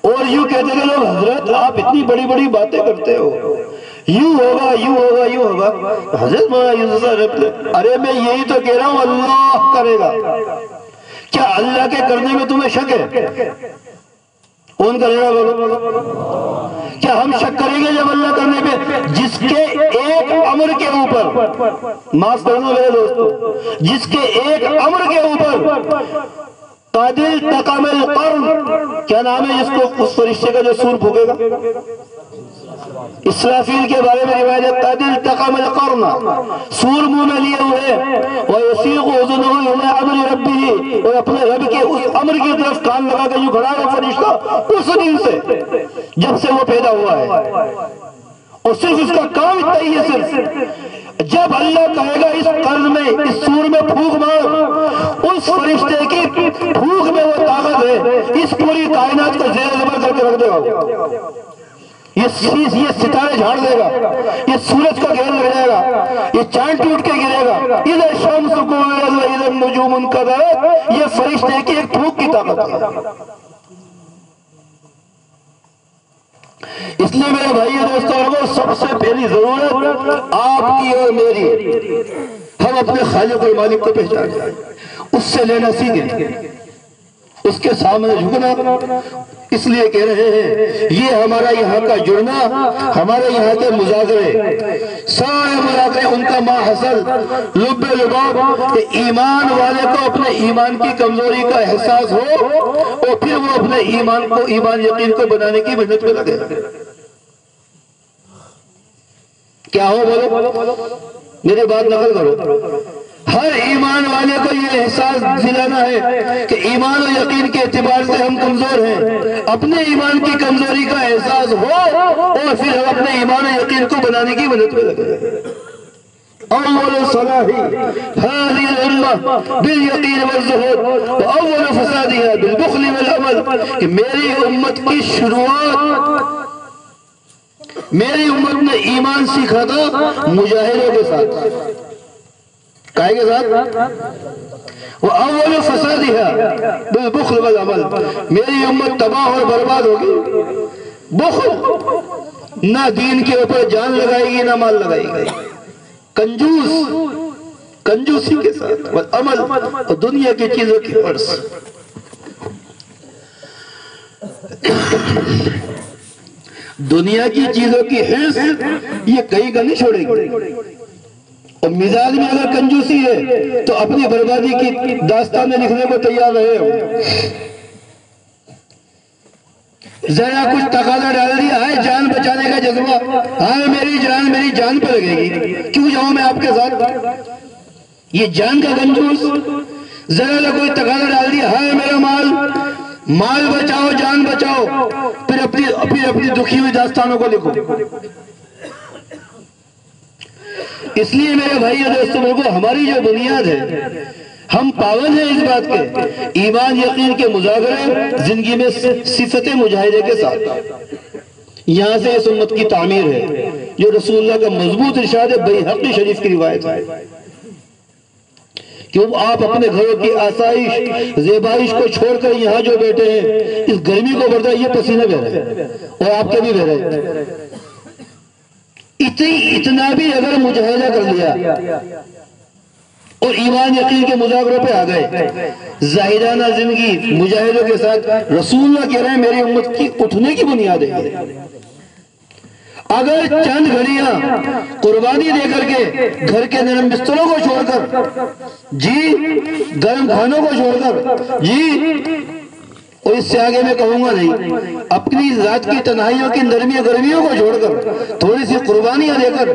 اور یوں کہتے ہیں لوگ حضرت آپ اتنی بڑی بڑی باتیں کرتے ہو، یوں ہوگا یوں ہوگا یوں ہوگا. حضرت مولانا یوسف صاحب ارے میں یہی تو کہہ رہا ہوں اللہ کرے گا. کیا اللہ کے کرنے میں تمہیں شک ہے؟ کون کرے گا بولو؟ کیا ہم شک کریں گے جب اللہ کرنے پہ؟ جس کے ایک امر کے اوپر، معاف کرنا میرے دوستو، جس کے ایک امر کے اوپر قادل تقام القرن، کیا نام ہے جس کو اس فرشتے کا جو سور پھونکے گا؟ اسرافیل کے بارے میں روایت ہے قادل تقام القرن، سور منہ میں لیے ہوئے وَيَسِيقُ أُذُنَهُ إِلَىٰ أَمْرِ رَبِّهِ، اور اپنے رب کے اس امر کی طرف کان لگا کے یوں کھڑا ہے فرشتہ اس دن سے جب سے وہ پیدا ہوا ہے. اور صرف اس کا کام اتنا ہی ہے، صرف جب اللہ کہے گا اس قرن میں، اس سور میں پھونک مار، اس فرشتے کی پھونک میں وہ طاقت ہے اس پوری کائنات کو زیر زبر کر کے رکھ دے گا. یہ ستارے جھاڑ دے گا، یہ سورج کا گھیر لگ جائے گا، یہ چاند ٹوٹ کے گرے گا. اِذَا الشَّمْسُ كُوِّرَتْ وَإِذَا النُّجُومُ انكَدَرَتْ، یہ فرشتے کی ایک پھونک کی طاقت ہے. اس لیے میرے بھائی دوستوں کو سب سے پہلی ضرورت آپ کی اور میری، ہم اپنے خالق اور مالک کو پہچانیں، اس سے لینا سیکھیں، اس کے سامنے جھکنا. اس لیے کہہ رہے ہیں یہ ہمارا یہاں کا جڑنا، ہمارے یہاں کے مذاکرے، سارے مذاکرے ان کا ما حصل لب لباب، کہ ایمان والے کو اپنے ایمان کی کمزوری کا احساس ہو اور پھر وہ اپنے ایمان یقین کو بنانے کی محنت میں لگے. کیا ہو بولو، میری بات نقل کرو. ہر ایمان والے کو یہ احساس دلانا ہے کہ ایمان و یقین کے اعتبار سے ہم کمزور ہیں. اپنے ایمان کی کمزوری کا احساس ہو اور پھر ہم اپنے ایمان و یقین کو بنانے کی محنت میں لگے. اول صلاحی هذه الامه بالیقین والزہد واول فسادها بالبخل والعمل، کہ میری امت کی شروعات، میری امت نے ایمان سیکھا تھا مجاہدوں کے ساتھ. کائے کے ساتھ؟ وَأَوَّلُ فَسَادِهَا بِالْبُخْلِ وَالْعَمَلِ، میری امت تباہ اور برباد ہوگی بخل، نہ دین کے اوپر جان لگائے گی نہ مال لگائے گی، کنجوسی کے ساتھ، والعمل، اور دنیا کی چیزوں کی حرص. دنیا کی چیزوں کی حرص یہ کہیں کا نہیں چھوڑے گی. اور مزاج میں اگر کنجوسی ہے تو اپنی بربادی کی داستانیں لکھنے کو تیار رہے ہو. ذرا کچھ تقاضا ڈال دیا ہے جان بچانے کا جذبہ، ہاں میری جان پہ لگے گی، کیوں جاؤں میں آپ کے ساتھ؟ یہ جان کا کنجوس. ذرا کوئی تقاضا ڈال دیا، ہاں میرا مال بچاؤ، جان بچاؤ، پھر اپنی دکھی ہوئی داستانوں کو لکھو. اس لیے میرے بھائی اور دوستوں کو ہماری جو بنیاد ہے، ہم پابند ہیں اس بات کے ایمان یقین کے مظاہرے زندگی میں صفت مجاہدے کے ساتھ. یہاں سے اس امت کی تعمیر ہے جو رسول اللہ کا مضبوط ارشاد ہے. بیہقی شریف کی روایت ہے کہ آپ اپنے گھروں کی آسائش زیبائش کو چھوڑ کر یہاں جو بیٹھے ہیں اس گرمی کو برداشت یہ پسینے بہ رہے ہیں اور آپ کے بھی بہ رہے ہیں. اتنا بھی اگر مجاہدہ کر لیا اور ایمان یقین کے مذاکروں پہ آ گئے, زاہدانہ زندگی مجاہدوں کے ساتھ, رسول اللہ کہہ رہے ہیں میری امت کی اٹھنے کی بنیاد ہے. اگر چند گھڑیاں قربانی دے کر کے گھر کے نرم بستروں کو چھوڑ کر جی گرم کھانوں کو چھوڑ کر جی, اور اس سے آگے میں کہوں گا نہیں, اپنی ذات کی تنہائیوں کی نرمیوں گرمیوں کو چھوڑ کر تھوڑی سی قربانیاں دے کر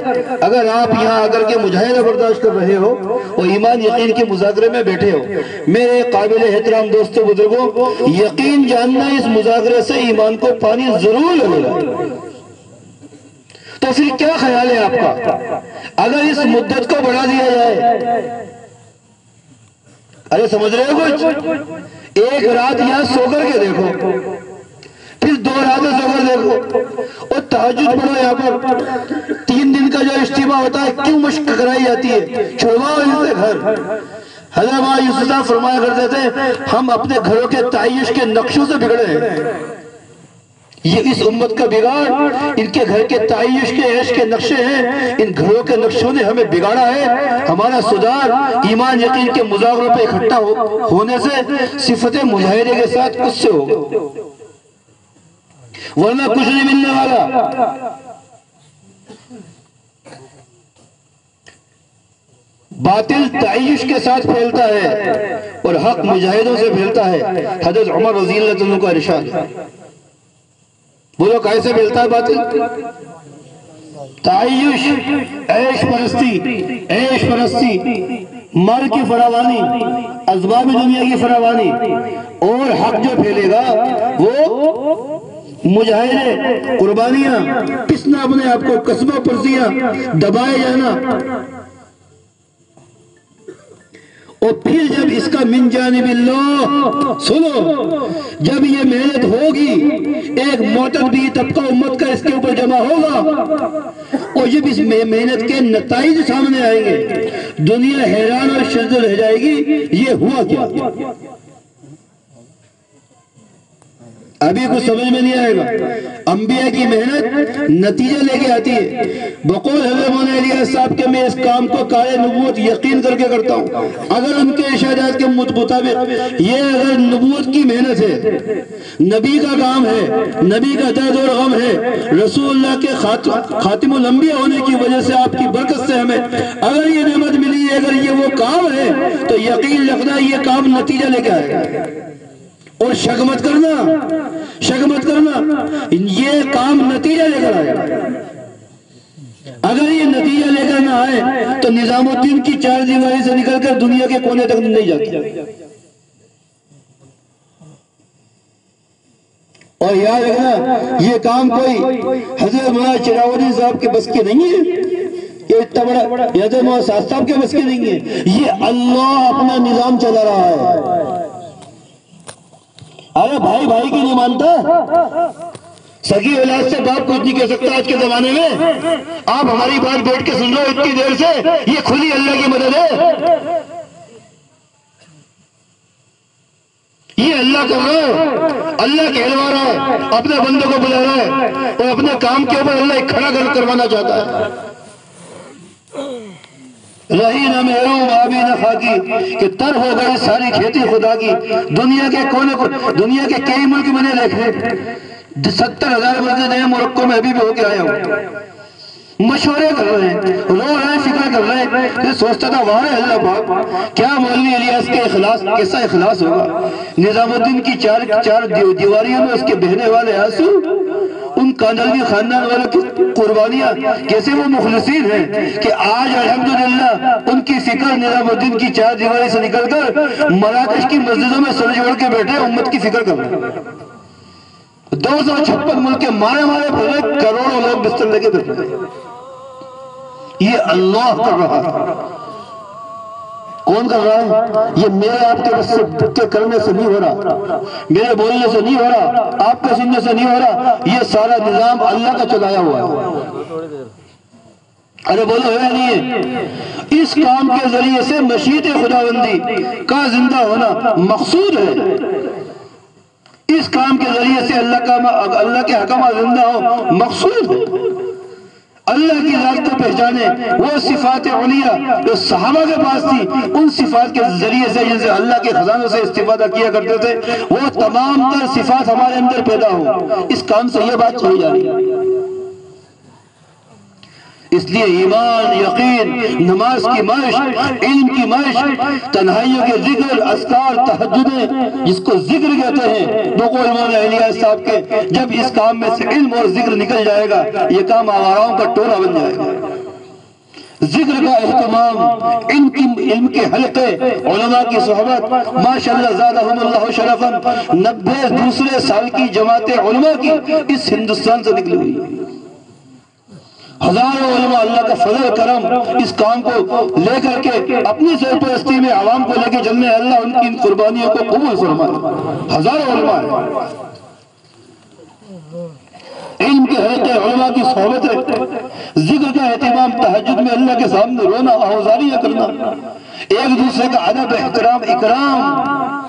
اگر آپ یہاں آ کر کے مجاہدہ برداشت کر رہے ہو اور ایمان یقین کے مذاکرے میں بیٹھے ہو, میرے قابل احترام دوستوں بزرگوں, یقین جاننا اس مذاکرے سے ایمان کو پانی ضرور لگے گا. تو پھر کیا خیال ہے آپ کا اگر اس مدت کو بڑھا دیا جائے؟ ارے سمجھ رہے ہو کچھ؟ ایک رات یہاں سو کر کے دیکھو, پھر 2 راتیں سو کر دیکھو, اور تہجد پڑھو یہاں پر. 3 دن کا جو اجتماع ہوتا ہے کیوں مشق کرائی جاتی ہے؟ چھوڑواؤ ان سے گھر. حضرت مولانا یوسف صاحب فرمایا کرتے تھے ہم اپنے گھروں کے تعیش کے نقشوں سے بگڑے ہیں. یہ اس امت کا بگاڑ ان کے گھر کے تعیش کے عیش کے نقشے ہیں, ان گھروں کے نقشوں نے ہمیں بگاڑا ہے. ہمارا سدھار ایمان یقین کے مذاکروں پہ اکٹھا ہونے سے, صفت مجاہدے کے ساتھ اس سے ہوگا, ورنہ کچھ نہیں ملنے والا. باطل تعیش کے ساتھ پھیلتا ہے اور حق مجاہدوں سے پھیلتا ہے. حضرت عمر رضی اللہ عنہ کا ارشاد ہے. بولو کیسے ملتا ہے باطل؟ تعیش, عیش پرستی, مال کی فراوانی, اسباب دنیا کی فراوانی, اور حق جو پھیلے گا وہ مجاہدے, قربانیاں, پسنا اپنے آپ کو, قصبہ پرسیاں, دبائے جانا. اور پھر جب اس کا من جانب اللہ, سنو, جب یہ محنت ہوگی ایک معتدی طبقہ امت کا اس کے اوپر جمع ہوگا, اور جب اس محنت کے نتائج سامنے آئیں گے دنیا حیران اور شزد رہ جائے گی یہ ہوا کیا. ابھی کچھ سمجھ میں نہیں آئے گا. انبیاء کی محنت نتیجہ لے کے آتی ہے. بقول حضرت مولانا الیاس صاحب کہ میں اس کام کو قائل نبوت یقین کر کے کرتا ہوں. اگر ان کے ارشادات کے مطابق یہ اگر نبوت کی محنت ہے, نبی کا کام ہے, نبی کا درد اور غم ہے, رسول اللہ کے خاتم الانبیاء ہونے کی وجہ سے آپ کی برکت سے ہمیں اگر یہ نعمت ملی ہے, اگر یہ وہ کام ہے تو یقین رکھنا یہ کام نتیجہ لے کے آئے گا. اور شک مت کرنا, یہ کام نتیجہ لے کر آئے. اگر یہ نتیجہ لے کر نہ آئے تو نظام الدین کی 4 دیواری سے نکل کر دنیا کے کونے تک نہیں جاتی. اور یاد رکھنا یہ کام کوئی حضرت مولانا چراغ صاحب کے بس کے نہیں ہے, یہ اتنا بڑا حضرت مولانا سعد صاحب کے بس کے نہیں ہے. یہ اللہ اپنا نظام چلا رہا ہے. ارے بھائی بھائی کی نہیں مانتا, سگی اولاد سے باپ کچھ نہیں کہہ سکتا آج کے زمانے میں. آپ ہماری بات بیٹھ کے سن رہے ہو اتنی دیر سے, یہ کھلی اللہ کی مدد ہے. یہ اللہ کر رہا ہے, اللہ کہلوا رہا ہے, اپنے بندوں کو بلا رہا ہے, اور اپنے کام کے اوپر اللہ کھڑا کروانا چاہتا ہے. رہی نہ محروم آبی نہ خاکی کہ تر ہو گئی ساری کھیتی خدا کی. دنیا کے کونے کو, دنیا کے کئی ملک میں نے دیکھے, 70,000 مسجد ہیں مرکو میں ابھی بھی ہو کے آیا ہوں. مشورے کر رہے ہیں, رو رہے ہیں, فکر کر رہے ہیں. میں سوچتا تھا واہ اللہ پاک, کیا مولوی الیاس کے اخلاص, کیسا اخلاص ہوگا. نظام الدین کی 4 دیواریوں میں اس کے بہنے والے آنسو, ان کاندلوی خاندان والوں کی قربانیاں, کیسے وہ مخلصین ہیں کہ آج الحمدللہ ان کی فکر نظام الدین کی 4 دیواری سے نکل کر مراکش کی مسجدوں میں سر جوڑ کے بیٹھے امت کی فکر کر رہے ہیں. 256 ملک کے مارے پھر رہے, کروڑوں لوگ بستر لے کے پھر رہے. یہ اللہ کر رہا ہے. کون کر رہا ہے؟ یہ میرے آپ کے بس کے کرنے سے نہیں ہو رہا، میرے بولنے سے نہیں ہو رہا، آپ کے سننے سے نہیں ہو رہا، یہ سارا نظام اللہ کا چلایا ہوا ہے۔ ارے بولو ہے نہیں ہے؟ اس کام کے ذریعے سے مشیت خداوندی کا زندہ ہونا مقصود ہے۔ اس کام کے ذریعے سے اللہ کے حکمات زندہ ہو مقصود ہے۔ اللہ کی ذات کو پہچانے، وہ صفات علیہ جو صحابہ کے پاس تھی، ان صفات کے ذریعے سے جن سے اللہ کے خزانوں سے استفادہ کیا کرتے تھے، وہ تمام تر صفات ہمارے اندر پیدا ہوں۔ اس کام سے یہ بات چلی جا رہی ہے۔ اس لیے ایمان، یقین، نماز کی مشق، علم کی مشق، تنہائیوں کے ذکر، اذکار، تہجدیں جس کو ذکر کہتے ہیں، دو قول مولانا الیاس صاحب کے، جب اس کام میں سے علم اور ذکر نکل جائے گا، یہ کام آواراؤں کا ٹولہ بن جائے گا۔ ذکر کا اہتمام، علم کے حلقے، علماء کی صحبت، ماشاءاللہ زادہم اللہ شرفاً، 90 دوسرے سال کی جماعت علماء کی اس ہندوستان سے نکلی ہوئی ہے۔ ہزاروں علماء اللہ کا فضل کرم اس کام کو لے کر کے اپنی سرپرستی میں عوام کو لے کے چلنے، اللہ ان کی ان قربانیوں کو قبول فرمائے۔ ہزاروں علماء ہیں، علم کے حلقے، علماء کی صحبت، ذکر کا اہتمام، تہجد میں اللہ کے سامنے رونا، آہوازاریاں کرنا، ایک دوسرے کا ادب، احترام، اکرام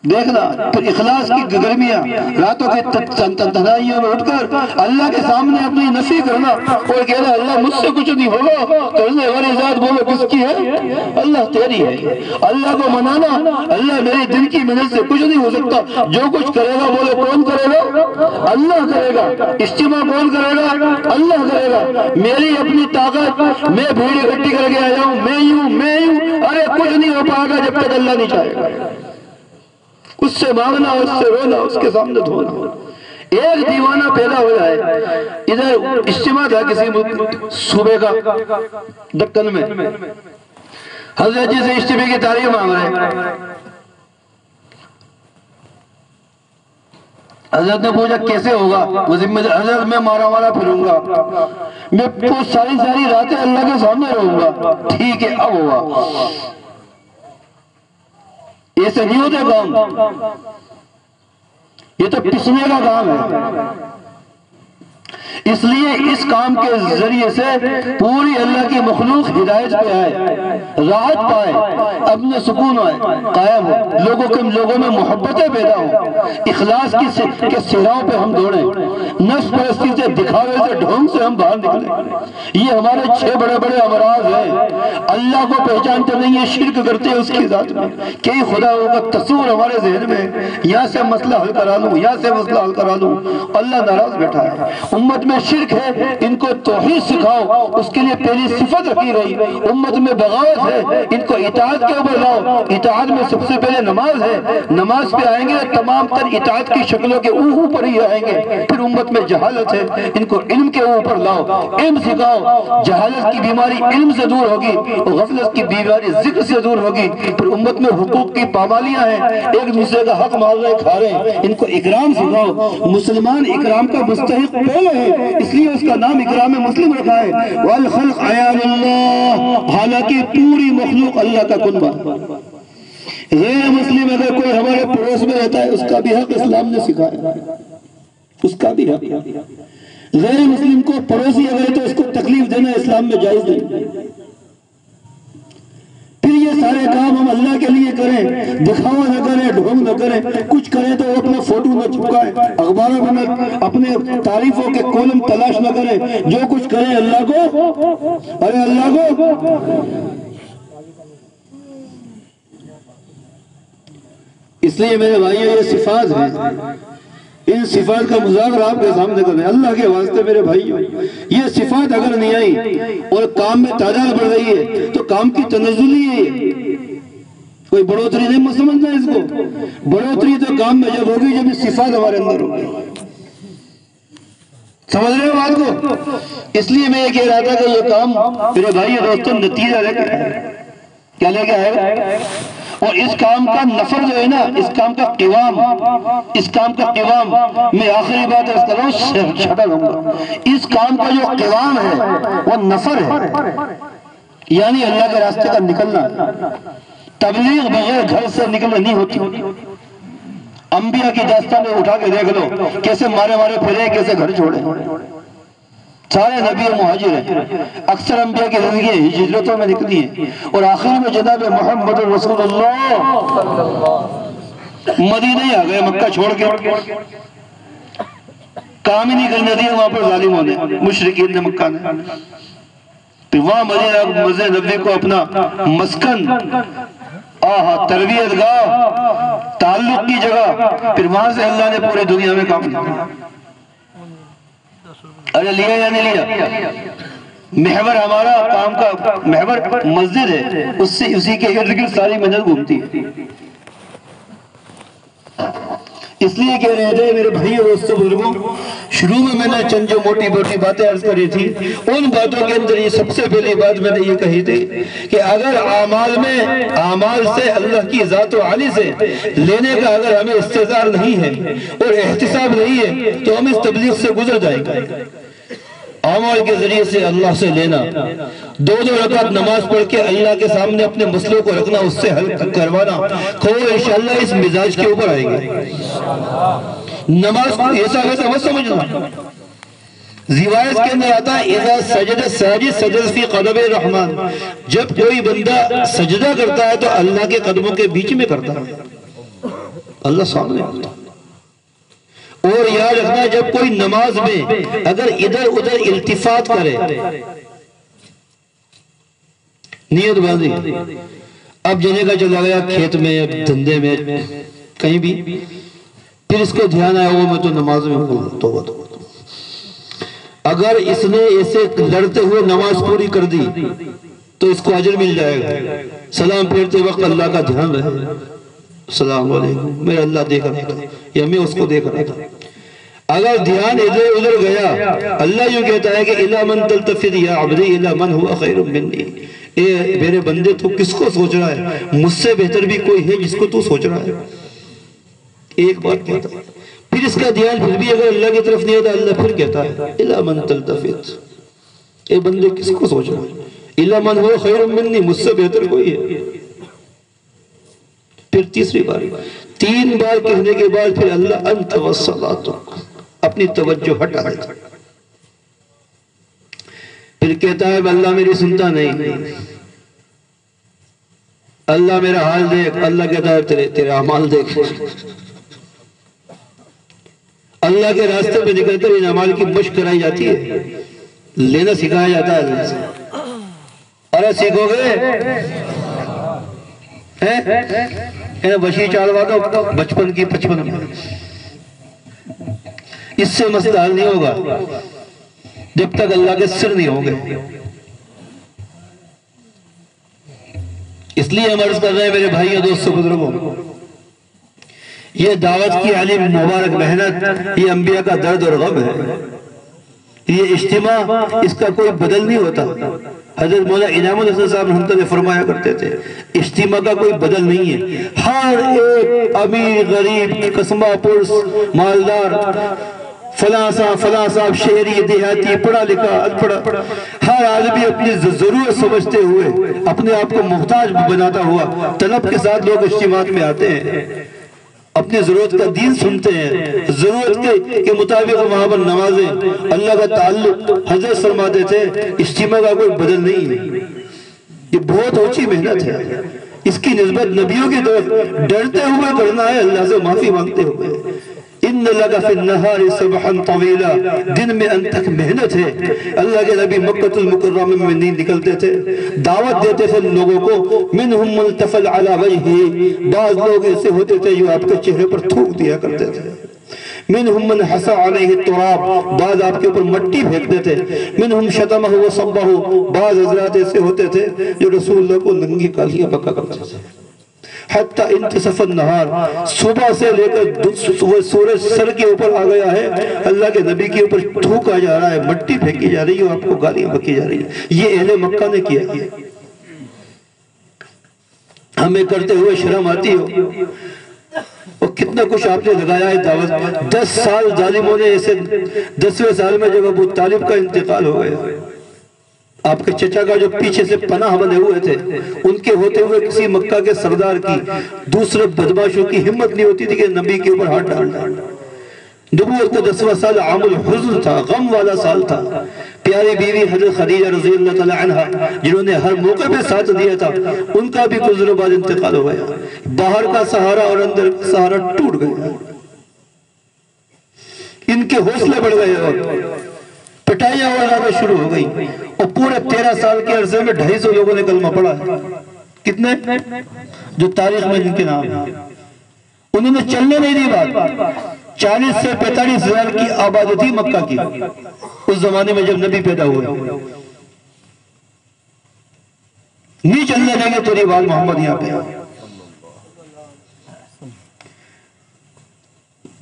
دیکھنا، پھر اخلاص کی گرمیاں، راتوں کے تنہائیوں میں اٹھ کر اللہ کے سامنے اپنی نفی کرنا اور کہنا اللہ مجھ سے کچھ نہیں ہوگا، کرنے والی ذات بولو کس کی ہے؟ اللہ تیری ہے۔ اللہ کو منانا، اللہ میرے دل کی محنت سے کچھ نہیں ہو سکتا، جو کچھ کرے گا بولو کون کرے گا؟ اللہ کرے گا۔ اجتماع کون کرے گا؟ اللہ کرے گا۔ میری اپنی طاقت، میں بھیڑ اکٹھی کر کے آیا ہوں، میں یوں، ارے کچھ نہیں ہو پائے گا جب تک اللہ نہیں چاہے گا۔ اس سے مانگنا، اس سے رونا، اس کے سامنے دھونا۔ ایک دیوانہ پیدا ہو جائے، ادھر اجتماع تھا کسی صوبے کا دکن میں، حضرت جی سے اجتماع کی تاریخ مانگ رہے، حضرت نے پوچھا کیسے ہوگا؟ وہ ذمہ دار، حضرت میں مارا پھروں گا، میں ساری راتیں اللہ کے سامنے رہوں گا۔ ٹھیک ہے، اب ہوا۔ ایسے نہیں ہوتے کام، یہ تو پسنے کا کام ہے۔ اس لیے اس کام کے ذریعے سے پوری اللہ کی مخلوق ہدایت پہ آئے، راحت پائے، اپنے سکون آئے، قائم ہو، لوگوں میں محبتیں پیدا ہوں، اخلاص کے صحراؤں پہ ہم دوڑیں، نفس پرستی سے، دکھاوے سے، ڈھونگ سے ہم باہر نکلیں۔ یہ ہمارے 6 بڑے امراض ہیں۔ اللہ کو پہچانتے نہیں ہیں، شرک کرتے ہیں اس کی ذات میں، کئی خداؤں کا تصور ہمارے ذہن میں، یہاں سے مسئلہ حل کرا لوں، یہاں سے مسئلہ حل کرا لوں، اللہ ناراض بیٹھا ہے۔ امت میں شرک ہے، ان کو توحید سکھاؤ، اس کے لیے پہلی صفت رکھی گئی۔ امت میں بغاوت ہے، ان کو اطاعت کے اوپر لاؤ، اطاعت میں سب سے پہلے نماز ہے، نماز پہ آئیں گے تمام تر اطاعت کی شکلوں کے اوپر ہی آئیں گے۔ پھر امت میں جہالت ہے، ان کو علم کے اوپر لاؤ، علم سکھاؤ، جہالت کی بیماری علم سے دور ہوگی، غفلت کی بیماری ذکر سے دور ہوگی۔ پھر امت میں حقوق کی پامالیاں ہیں، ایک دوسرے کا حق مار رہے کھا رہے، ان کو اکرام سکھاؤ۔ مسلمان اکرام کا مستحق پہلے ہے، اس لیے اس کا نام اکرام مسلم رکھا ہے۔ والخلق عیال اللہ، حالانکہ پوری مخلوق اللہ کا کنبہ۔ غیر مسلم اگر کوئی ہمارے پڑوس میں رہتا ہے، اس کا بھی حق اسلام نے سکھایا، اس کا بھی حق۔ غیر مسلم کو پڑوسی اگر ہے تو اس کو تکلیف دینا اسلام میں جائز نہیں۔ پھر یہ سارے کام ہم اللہ کے لیے کریں، دکھاوا نہ کریں، ڈھونگ نہ کریں، کچھ کریں تو اپنا فوٹو نہ چپکائیں، اخباروں میں اپنے تعریفوں کے کولم تلاش نہ کریں، جو کچھ کریں اللہ کو، ارے اللہ کو۔ اس لیے میرے بھائیو یہ صفات ہیں، ان صفات کا مذاکرہ آپ کے سامنے کریں اللہ کے واسطے میرے بھائیو۔ یہ صفات اگر نہیں آئی اور کام میں تعداد بڑھ رہی ہے تو کام کی تنزلی ہے، کوئی بڑھوتری نہیں سمجھنا اس کو۔ بڑھوتری تو کام میں جب ہوگی جب یہ صفات ہمارے اندر ہوگی، سمجھ رہے ہو بات کو؟ اس لیے میں یہ کہہ رہا تھا کہ یہ کام میرے بھائیو دوستوں نتیجہ لے کے کیا لے کے آئے گا، اور اس کام کا نفر جو ہے نا، اس کام کا قوام، میں آخری بات اس کروں شکل ہوں گا، اس کام کا جو قوام ہے وہ نفر ہے۔ یعنی اللہ کے راستے کا نکلنا، تبلیغ بغیر گھر سے نکلنا نہیں ہوتی۔ انبیاء کی داستانیں اٹھا کے دیکھ لو، کیسے مارے مارے پھرے، کیسے گھر چھوڑے۔ سارے نبی و مہاجر ہیں، اکثر انبیاء کی زندگی ہجرتوں میں نکلی ہے، اور آخر میں جناب محمد رسول اللہ مدینہ ہی آ گئے مکہ چھوڑ کے۔ کام ہی نہیں کرنے دیا وہاں پر ظالموں نے، مشرکین نے، مکہ نے۔ پھر وہاں مدینہ مسجد نبوی کو اپنا مسکن، تربیت گاہ، تعلق کی جگہ، پھر وہاں سے اللہ نے پورے دنیا میں کام کیا۔ ارے لیا یا نہیں لیا؟ محور ہمارا کام کا محور مسجد ہے، اسی کے ارد گرد ساری منزل گھومتی ہے۔ اس لیے کہہ رہے تھے میرے بھائی اور دوستوں بزرگوں، شروع میں نے چند جو موٹی موٹی باتیں عرض کری تھی، ان باتوں کے اندر یہ سب سے پہلی بات میں نے یہ کہی تھی کہ اگر اعمال سے اللہ کی ذات و عالی سے لینے کا اگر ہمیں استعداد نہیں ہے اور احتساب نہیں ہے تو ہم اس تبلیغ سے گزر جائیں گے۔ اعمال کے ذریعے سے اللہ سے لینا، دو رکعت نماز پڑھ کے اللہ کے سامنے اپنے مسئلوں کو رکھنا، اس سے حل کروانا، انشاءاللہ اس مزاج کے اوپر آئیں گے۔ نماز کو ایسا ویسا مت سمجھنا۔ روایت کے اندر آتا ہے اذا سجد ساجد سجد فی قدم الرحمن، جب کوئی بندہ سجدہ کرتا ہے تو اللہ کے قدموں کے بیچ میں کرتا ہے، اللہ سامنے ہوتا ہے۔ اور یاد رکھنا جب کوئی نماز میں اگر ادھر ادھر التفات کرے، نیت باندھی، اب جنے کا چلا گیا کھیت میں، دھندے میں، کہیں بھی، پھر اس کو دھیان آیا وہ میں تو نماز میں ہوں، توبہ توبہ۔ اگر اس نے ایسے لڑتے ہوئے نماز پوری کر دی تو اس کو اجر مل جائے گا۔ سلام پھیرتے وقت اللہ کا دھیان رہے، السلام علیکم، میرا اللہ دیکھ رہا تھا یا میں اس کو دیکھ رہا تھا۔ اگر دھیان ادھر ادھر گیا، اللہ یوں کہتا ہے کہ اِلَى مَن تَلْتَفِدْ يَا عَبْدِي اِلَى مَنْ هُوَ خَيْرٌ مِّنِّي، اے میرے بندے تو کس کو سوچ رہا ہے؟ مجھ سے بہتر بھی کوئی ہے جس کو تو سوچ رہا ہے۔ ایک بات کہتا ہے، پھر اس کا دھیان پھر بھی اگر اللہ کی طرف نہیں ہوتا، اللہ پھر کہتا ہے اِلَى مَن تَلْتَفِدْ، اے بندے کس کو سوچ رہا ہے؟ اِلَى مَنْ هُوَ خَيْرٌ مِّنِّي، مجھ سے بہتر کوئی ہے۔ پھر تیسری بار، 3 بار کہنے کے بعد پھر اللہ انت والصلاۃ، اپنی توجہ ہٹا دیتا، پھر کہتا ہے اللہ میری سنتا نہیں، اللہ میرا حال دیکھ، اللہ کہتا ہے تیرے اعمال دیکھ۔ اللہ کے راستے پہ نکل کر ان اعمال کی مشق کرائی جاتی ہے، لینا سکھایا جاتا ہے اللہ سے۔ ارے سیکھو گے وشی چالوا دو بچپن کی 55 میں، اس سے مسئلہ حل نہیں ہوگا جب تک اللہ کے سر نہیں ہوں گے۔ اس لیے ہم عرض کر رہے ہیں میرے بھائیوں دوستوں بزرگوں، یہ دعوت کی عالم مبارک محنت، یہ انبیاء کا درد اور غم ہے۔ یہ اجتماع اس کا کوئی بدل نہیں ہوتا۔ حضرت مولا انعام الحسن صاحب رحمۃ اللہ فرمایا کرتے تھے اجتماع کا کوئی بدل نہیں ہے۔ ہر ایک امیر غریب قصبہ پرس مالدار فلاں صاحب شہری دیہاتی پڑھا لکھا ان پڑھا، ہر آدمی اپنی ضرورت سمجھتے ہوئے اپنے آپ کو محتاج بناتا ہوا طلب کے ساتھ لوگ اجتماعات میں آتے ہیں، اپنی ضرورت کا دین سنتے ہیں، ضرورت کے مطابق وہاں پر نمازیں، اللہ کا تعلق۔ حضرت فرماتے تھے اجتماع کا کوئی بدل نہیں ہے، یہ بہت اونچی محنت ہے، اس کی نسبت نبیوں کی طرف ڈرتے ہوئے کرنا ہے، اللہ سے معافی مانگتے ہوئے۔ ان لگا فی النہار سبحا طویلا، دن میں ان تک محنت ہے۔ اللہ کے نبی مکہ المکرمہ میں نہیں نکلتے تھے، دعوت دیتے تھے لوگوں کو، منہم ملتفل علی وجہہ، بعض لوگ ایسے ہوتے تھے جو آپ کے چہرے پر تھوک دیا کرتے تھے، منہم من حسا علیہ التراب، بعض آپ کے اوپر مٹی پھینک دیتے، منہم شتمہ و صبہ، بعض حضرات ایسے ہوتے تھے جو رسول اللہ کو ننگی کالیاں بکا کرتے تھے۔ حتی انتصف النہار، صبح سے لے کر سورج سر کے اوپر آ گیا ہے، اللہ کے نبی کے اوپر تھوکا جا رہا ہے، مٹی پھینکی جا رہی ہے، آپ کو گالیاں بکی جا رہی ہے۔ یہ اہل مکہ نے کیا ہے، ہمیں کرتے ہوئے شرم آتی ہو، اور کتنا کچھ آپ نے لگایا ہے دعوت۔ 10 سال ظالموں نے ایسے، 10ویں سال میں جب ابو طالب کا انتقال ہو گیا، آپ کے چچا کا جو پیچھے سے پناہ بنے ہوئے تھے، ان کے ہوتے ہوئے کسی مکہ کے سردار کی دوسرے بدماشوں کی ہمت نہیں ہوتی تھی کہ نبی کے اوپر ہاتھ ڈالنا۔ نبوت کا 10واں سال عام الحزن تھا، غم والا سال تھا۔ پیاری بیوی حضرت خدیجہ رضی اللہ تعالی عنہ جنہوں نے ہر موقع پہ ساتھ دیا تھا، ان کا بھی کچھ دنوں بعد انتقال ہو گیا۔ باہر کا سہارا اور اندر کا سہارا ٹوٹ گیا۔ ان کے حوصلے بڑھ گئے اور پٹائیاں وغیرہ شروع ہو گئی، اور پورے 13 سال کے عرصے میں 250 لوگوں نے کلمہ پڑھا ہے۔ کتنے؟ جو تاریخ میں جن کے نام ہیں۔ انہوں نے چلنے نہیں دی بات۔ 40 سے 45 ہزار کی آبادی تھی مکہ کی اس زمانے میں جب نبی پیدا ہوئے۔ نہیں چلنے دیں گے تیری بات محمد یہاں پہ۔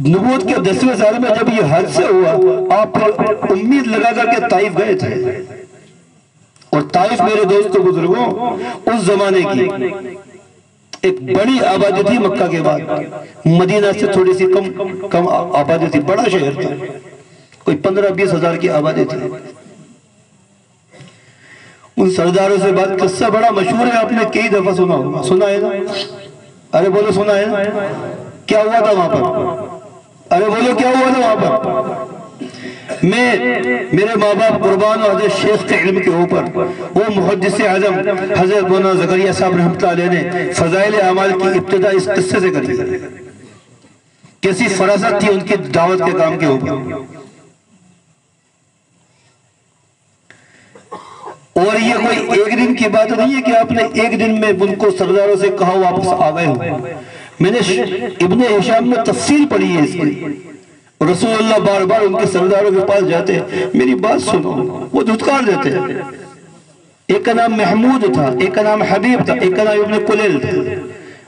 نبوت کے 10ویں سال میں جب یہ حادثہ ہوا، آپ پھر امید لگا کر کے طائف گئے تھے، اور طائف میرے دوستوں بزرگوں اس زمانے کی ایک بڑی آبادی تھی مکہ کے بعد، مدینہ سے تھوڑی سی کم آبادی تھی، بڑا شہر تھا، کوئی 15-20 ہزار کی آبادی تھی۔ ان سرداروں سے بات قصہ بڑا مشہور ہے، آپ نے کئی دفعہ سنا ہوگا، سنا ہے نا؟ ارے بولو سنا ہے نا؟ کیا ہوا تھا وہاں پر؟ ارے بولو کیا ہوا تھا وہاں پر؟ میرے ماں باپ قربان و حضرت شیخ کے علم کے اوپر، وہ محدث اعظم حضرت مولانا زکریا صاحب رحمۃ اللہ علیہ نے فضائل اعمال کی ابتدا اس قصے سے کری ہے۔ کیسی فراست تھی ان کی دعوت کے کام کے اوپر۔ اور یہ کوئی ایک دن کی بات نہیں ہے کہ آپ نے ایک دن میں ان کو سرداروں سے کہا واپس آ گئے ہو۔ میں نے ابن ہشام میں تفصیل پڑھی ہے اس کی۔ رسول اللہ بار بار ان کے سرداروں کے پاس جاتے، میری بات سنو، وہ دھتکار دیتے۔ ایک کا نام محمود تھا، ایک کا نام حبیب تھا، ایک کا نام ابن قلیل تھا۔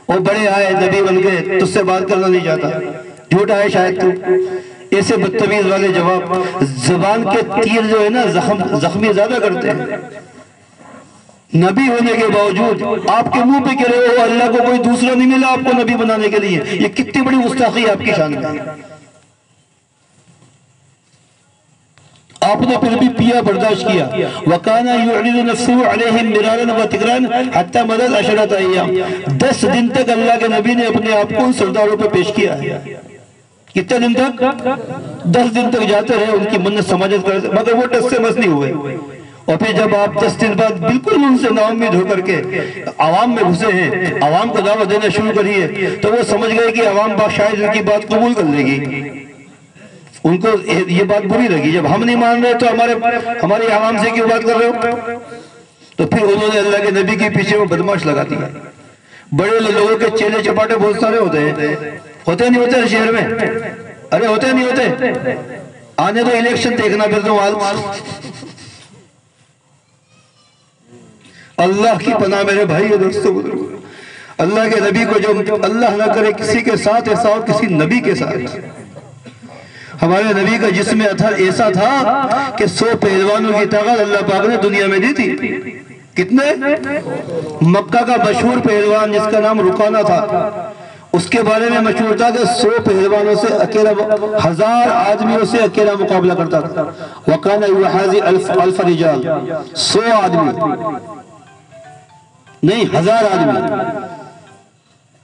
اور بڑے آئے، نبی بن گئے، تجھ سے بات کرنا نہیں چاہتا، جھوٹا ہے شاید تو۔ ایسے بدتمیز والے جواب، زبان کے تیر جو ہے نا زخمی زیادہ کرتے ہیں۔ نبی ہونے کے باوجود آپ کے منہ پہ کہہ رہے ہو اللہ کو کوئی دوسرا نہیں ملا آپ کو نبی بنانے کے لیے، یہ کتنی بڑی گستاخی ہے آپ کی شان میں۔ آپ نے پھر بھی پیا برداشت کیا۔ وَكَانَ يُعْلِدُ نَفْسُهُ عَلَيْهِمْ مِرَارًا وَتِكْرًا حَتَّى مَدَتْ 10 أَيَّامٍ۔ 10 دن تک اللہ کے نبی نے اپنے آپ کو ان سرداروں پہ پیش کیا ہے۔ کتنے دن تک؟ 10 دن تک جاتے رہے، ان کی منت سماجت کرتے، مگر وہ ٹس سے مس نہیں ہوئے۔ اور پھر جب آپ 10 دن بعد بالکل ان سے نا امید ہو کر کے عوام میں گھسے ہیں، عوام کو دعوت دینا شروع کریے، تو وہ سمجھ گئے کہ عوام شاید ان کی بات قبول کر لے گی۔ ان کو یہ بات بری لگی، جب ہم نہیں مان رہے تو ہماری عوام سے کیوں بات کر رہے ہو؟ تو پھر انہوں نے اللہ کے نبی کے پیچھے وہ بدماش لگا دیا۔ بڑے لوگوں کے چیلے چپاٹے بہت سارے ہوتے ہیں، ہوتے نہیں ہوتے شہر میں؟ ارے ہوتے نہیں ہوتے؟ آنے تو الیکشن دیکھنا پھر تو اللہ کی پناہ میرے بھائی اور دوستوں بزرگوں، اللہ کے نبی کو جو اللہ نہ کرے کسی کے ساتھ ایسا ہو، کسی نبی کے ساتھ۔ ہمارے نبی کا جسم اطہر ایسا تھا کہ 100 پہلوانوں کی طاقت اللہ پاک نے دنیا میں دی تھی۔ کتنے؟ مکہ کا مشہور پہلوان جس کا نام رکانہ تھا، اس کے بارے میں مشہور تھا کہ 100 پہلوانوں سے اکیلا، 1000 آدمیوں سے اکیلا مقابلہ کرتا تھا۔ وَكَانَ يُحَازِي أَلْفَ رِجَالٍ، 100 آدمی نہیں، 1000 آدمی،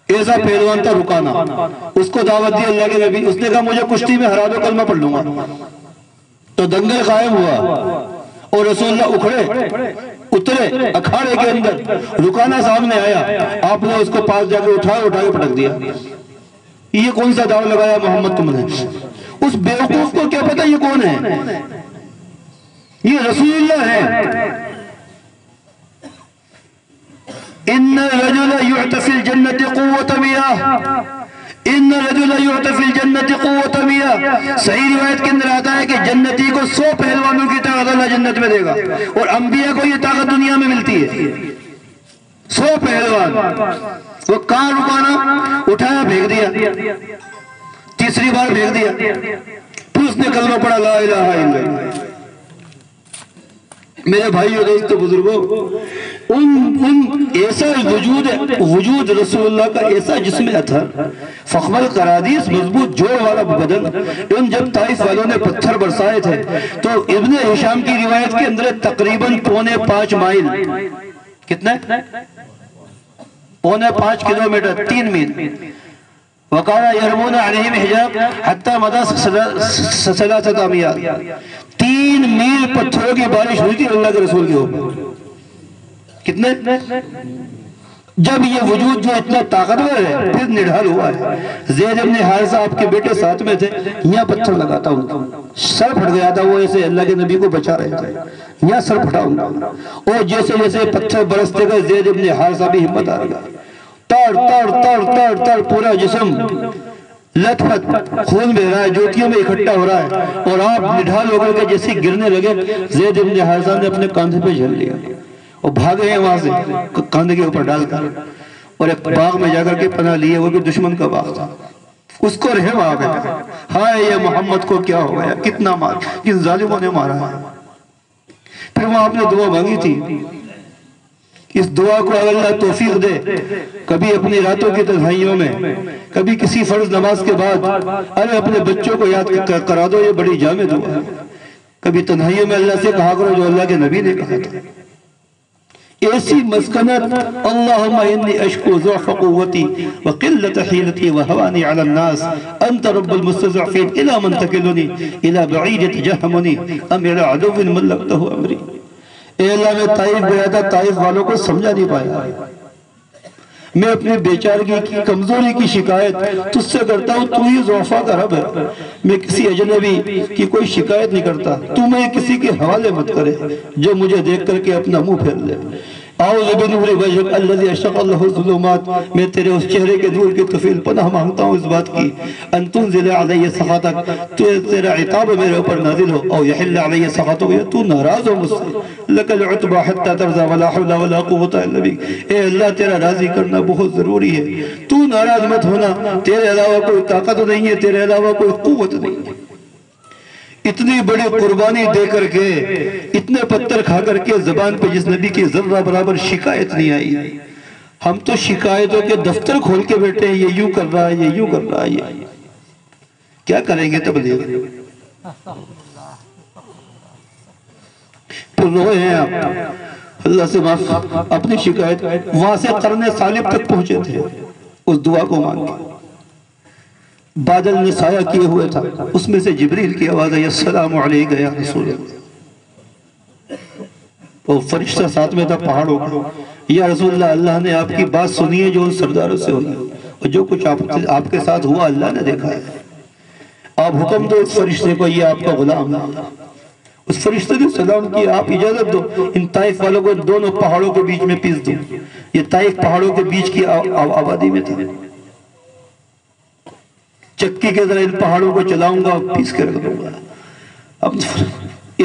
ایسا پہلوان تھا رکانہ۔ اس کو دعوت دی اللہ کے نبی، اس نے کہا مجھے کشتی میں ہرا دو، کلمہ پڑھ لوں گا۔ تو دنگل قائم ہوا اور رسول اللہ اترے اکھاڑے کے اندر، رکانہ سامنے آیا، آپ نے اس کو پاس جا کے اٹھا کے پٹک دیا۔ یہ کون سا داؤ لگایا محمد تم نے؟ اس بیوقوف کو کیا پتا یہ کون ہے؟ یہ رسول اللہ ہے۔ ان الرجل يعطى في الجنة قوة مياه، ان الرجل يعطى في الجنة قوة مياه۔ صحیح روایت کے اندر آتا ہے کہ جنتی کو 100 پہلوانوں کی طاقت اللہ جنت میں دے گا، اور انبیاء کو یہ طاقت دنیا میں ملتی ہے۔ 100 پہلوان، وہ کہاں رکانا؟ اٹھایا بھیگ دیا، تیسری بار بھیگ دیا، پھر اس نے کلمہ پڑھا لا الہ الا اللہ۔ میرے بھائیو دوستو بزرگوں، ان ایسا وجود رسول اللہ کا ایسا جسم اطہر، فخم القرادیس، مضبوط جوڑ والا بدن، ان جب طائف والوں نے پتھر برسائے تھے تو ابن ہشام کی روایت کے اندر تقریباً 4.5 مائل، کتنے؟ 4.5 کلومیٹر، 3 میل، وَقَالَ يَرْمُونَ عَلَيْهِمْ حِجَابٍ حَتَّى مَدَى 3 أميال، 3 میل پتھروں کی بارش ہوئی تھی اللہ کے رسول کے اوپر۔ کتنے؟ جب یہ وجود جو اتنا طاقتور ہے پھر نڈھال ہوا ہے۔ زید ابن حارثہ آپ کے بیٹے ساتھ میں تھے، یہاں پتھر لگاتا ہوں، سر پھٹ گیا تھا، وہ ایسے اللہ کے نبی کو بچا رہے تھے، یہاں سر پھٹا ہوں، اور جیسے جیسے پتھر برستے گئے زید ابن حارثہ بھی ہمت آ گیا، تڑ پورا جسم لت پت خون بہ رہا ہے، جوتیوں میں اکٹھا ہو رہا ہے، اور آپ نڈھال ہو کر کے جیسے گرنے لگے، زید ابن حارثہ نے اپنے کاندھے پہ جھل لیا اور بھاگے ہیں وہاں سے کاندھے کے اوپر ڈال کر، اور ایک باغ میں جا کر کے پناہ لیے، وہ بھی دشمن کا باغ تھا۔ اس کو رحم آ گیا، ہائے یہ محمد کو کیا ہو گیا، کتنا مار، کن ظالموں نے مارا ہے۔ پھر وہاں آپ نے دعا مانگی تھی، اس دعا کو اگر اللہ توفیق دے، کبھی اپنی راتوں کی تنہائیوں میں، کبھی کسی فرض نماز کے بعد، ارے اپنے بچوں کو یاد کرا دو، یہ بڑی جامع دعا ہے۔ کبھی تنہائیوں میں اللہ سے کہا کرو جو اللہ کے نبی نے کہا تھا، ایسی مسکنت، اللہم انی اشکو ضعف قوتی وقلت حیلتی وحوانی علی الناس، انت رب المستضعفین، الى من تکلنی، الى بعید تجہمنی، ام الى عدو ملکتہ امری۔ اے اللہ میں طائف گیا تھا، طائف والوں کو سمجھا نہیں پایا، میں اپنی بیچارگی کی کمزوری کی شکایت تجھ سے کرتا ہوں، تو ہی ضعفاء کا رب ہے، میں کسی اجنبی کی کوئی شکایت نہیں کرتا، تو میں کسی کے حوالے مت کرے جو مجھے دیکھ کر کے اپنا منہ پھیر لے۔ اعوذ بنور وجهک الذی اشرق له الظلمات، میں تیرے اس چہرے کے نور کی طفیل پناہ مانگتا ہوں اس بات کی، ان تنزل علی سخطک، تیرا عتاب میرے اوپر نازل ہو، او یحل علی سخطک، تو ناراض ہو مجھ سے، لک العتبى حتی ترضى ولا حول ولا قوة الا بک، اے اللہ تیرا راضی کرنا بہت ضروری ہے، تو ناراض مت ہونا، تیرے علاوہ کوئی طاقت نہیں ہے، تیرے علاوہ کوئی قوت نہیں ہے۔ اتنی بڑی قربانی دے کر کے، اتنے پتھر کھا کر کے، زبان پہ جس نبی کی ذرہ برابر شکایت نہیں آئی، ہم تو شکایتوں کے دفتر کھول کے بیٹھے ہیں، یہ یوں کر رہا ہے، یہ یوں کر رہا ہے، کیا کریں گے تبلیغ؟ پھر روئے ہیں آپ، اللہ سے معاف، اپنی شکایت، وہاں سے قرن صالب تک پہنچے تھے، اس دعا کو مانگے، بادل نے سایہ کیے ہوئے تھا، اس میں سے جبریل کی آواز آئی، السلام علیکہ یا رسول اللہ، وہ فرشتہ ساتھ میں تھا پہاڑوں کا، یا رسول اللہ، اللہ نے آپ کی بات سنی ہے جو ان سرداروں سے ہوئی، اور جو کچھ آپ کے ساتھ ہوا اللہ نے دیکھا ہے، آپ حکم دو اس فرشتے کو، یہ آپ کا غلام ہے۔ اس فرشتے نے سلام کیا، آپ اجازت دو ان طائف والوں کو دونوں پہاڑوں کے بیچ میں پیس دو، یہ طائف پہاڑوں کے بیچ کی آبادی میں تھا، چکی کے ذرا ان پہاڑوں کو چلاؤں گا، پیس کے رکھ دوں گا۔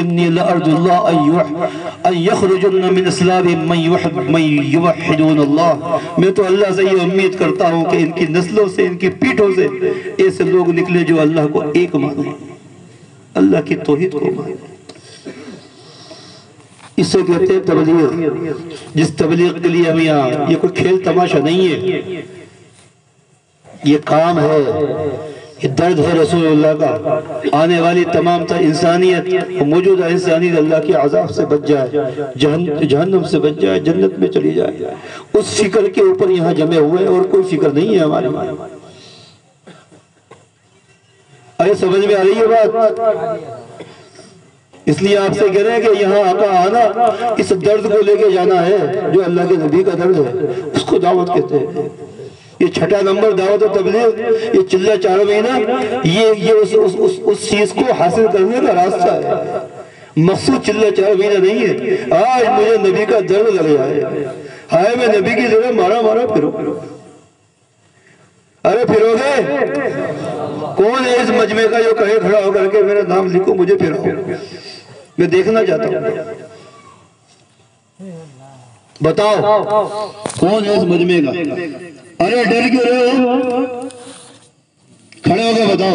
انی لأرجو اللہ ان یخرجن من اسلاب من یوحدون اللہ، میں تو اللہ سے یہ امید کرتا ہوں کہ ان کی نسلوں سے، ان کی پیٹھوں سے ایسے لوگ نکلے جو اللہ کو ایک مانیں، اللہ کی توحید کو مانیں۔ اس سے کہتے ہیں تبلیغ، جس تبلیغ کے لیے ہم یہاں، یہ کوئی کھیل تماشا نہیں ہے، یہ کام ہے، یہ درد ہے رسول اللہ کا، آنے والی تمام تر انسانیت، موجودہ انسانیت اللہ کے عذاب سے بچ جائے، جہنم سے بچ جائے، جنت میں چلی جائے، اس فکر کے اوپر یہاں جمع ہوئے، اور کوئی فکر نہیں ہے ہمارے۔ آئے سمجھ میں آ رہی ہے بات؟ اس لیے آپ سے کہہ رہے ہیں کہ یہاں آقا آنا، اس درد کو لے کے جانا ہے جو اللہ کے نبی کا درد ہے، اس کو دعوت کہتے ہیں۔ یہ 6 نمبر دعوت و تبلیغ، یہ چلہ 4 مہینہ، یہ اس چیز کو حاصل کرنے کا راستہ ہے، مقصود چلہ 4 مہینہ نہیں ہے۔ آج مجھے نبی کا درد لگ جائے، ہائے میں نبی کی جگہ مارا پھرو، ارے پھرو گے؟ کون ہے اس مجمع کا جو کہے کھڑا ہو کر کے میرا نام لکھو، مجھے پھراؤ، میں دیکھنا چاہتا ہوں، بتاؤ کون ہے اس مجمع کا؟ ارے ڈر کیوں رہے ہو؟ کھڑے ہو کے بتاؤ۔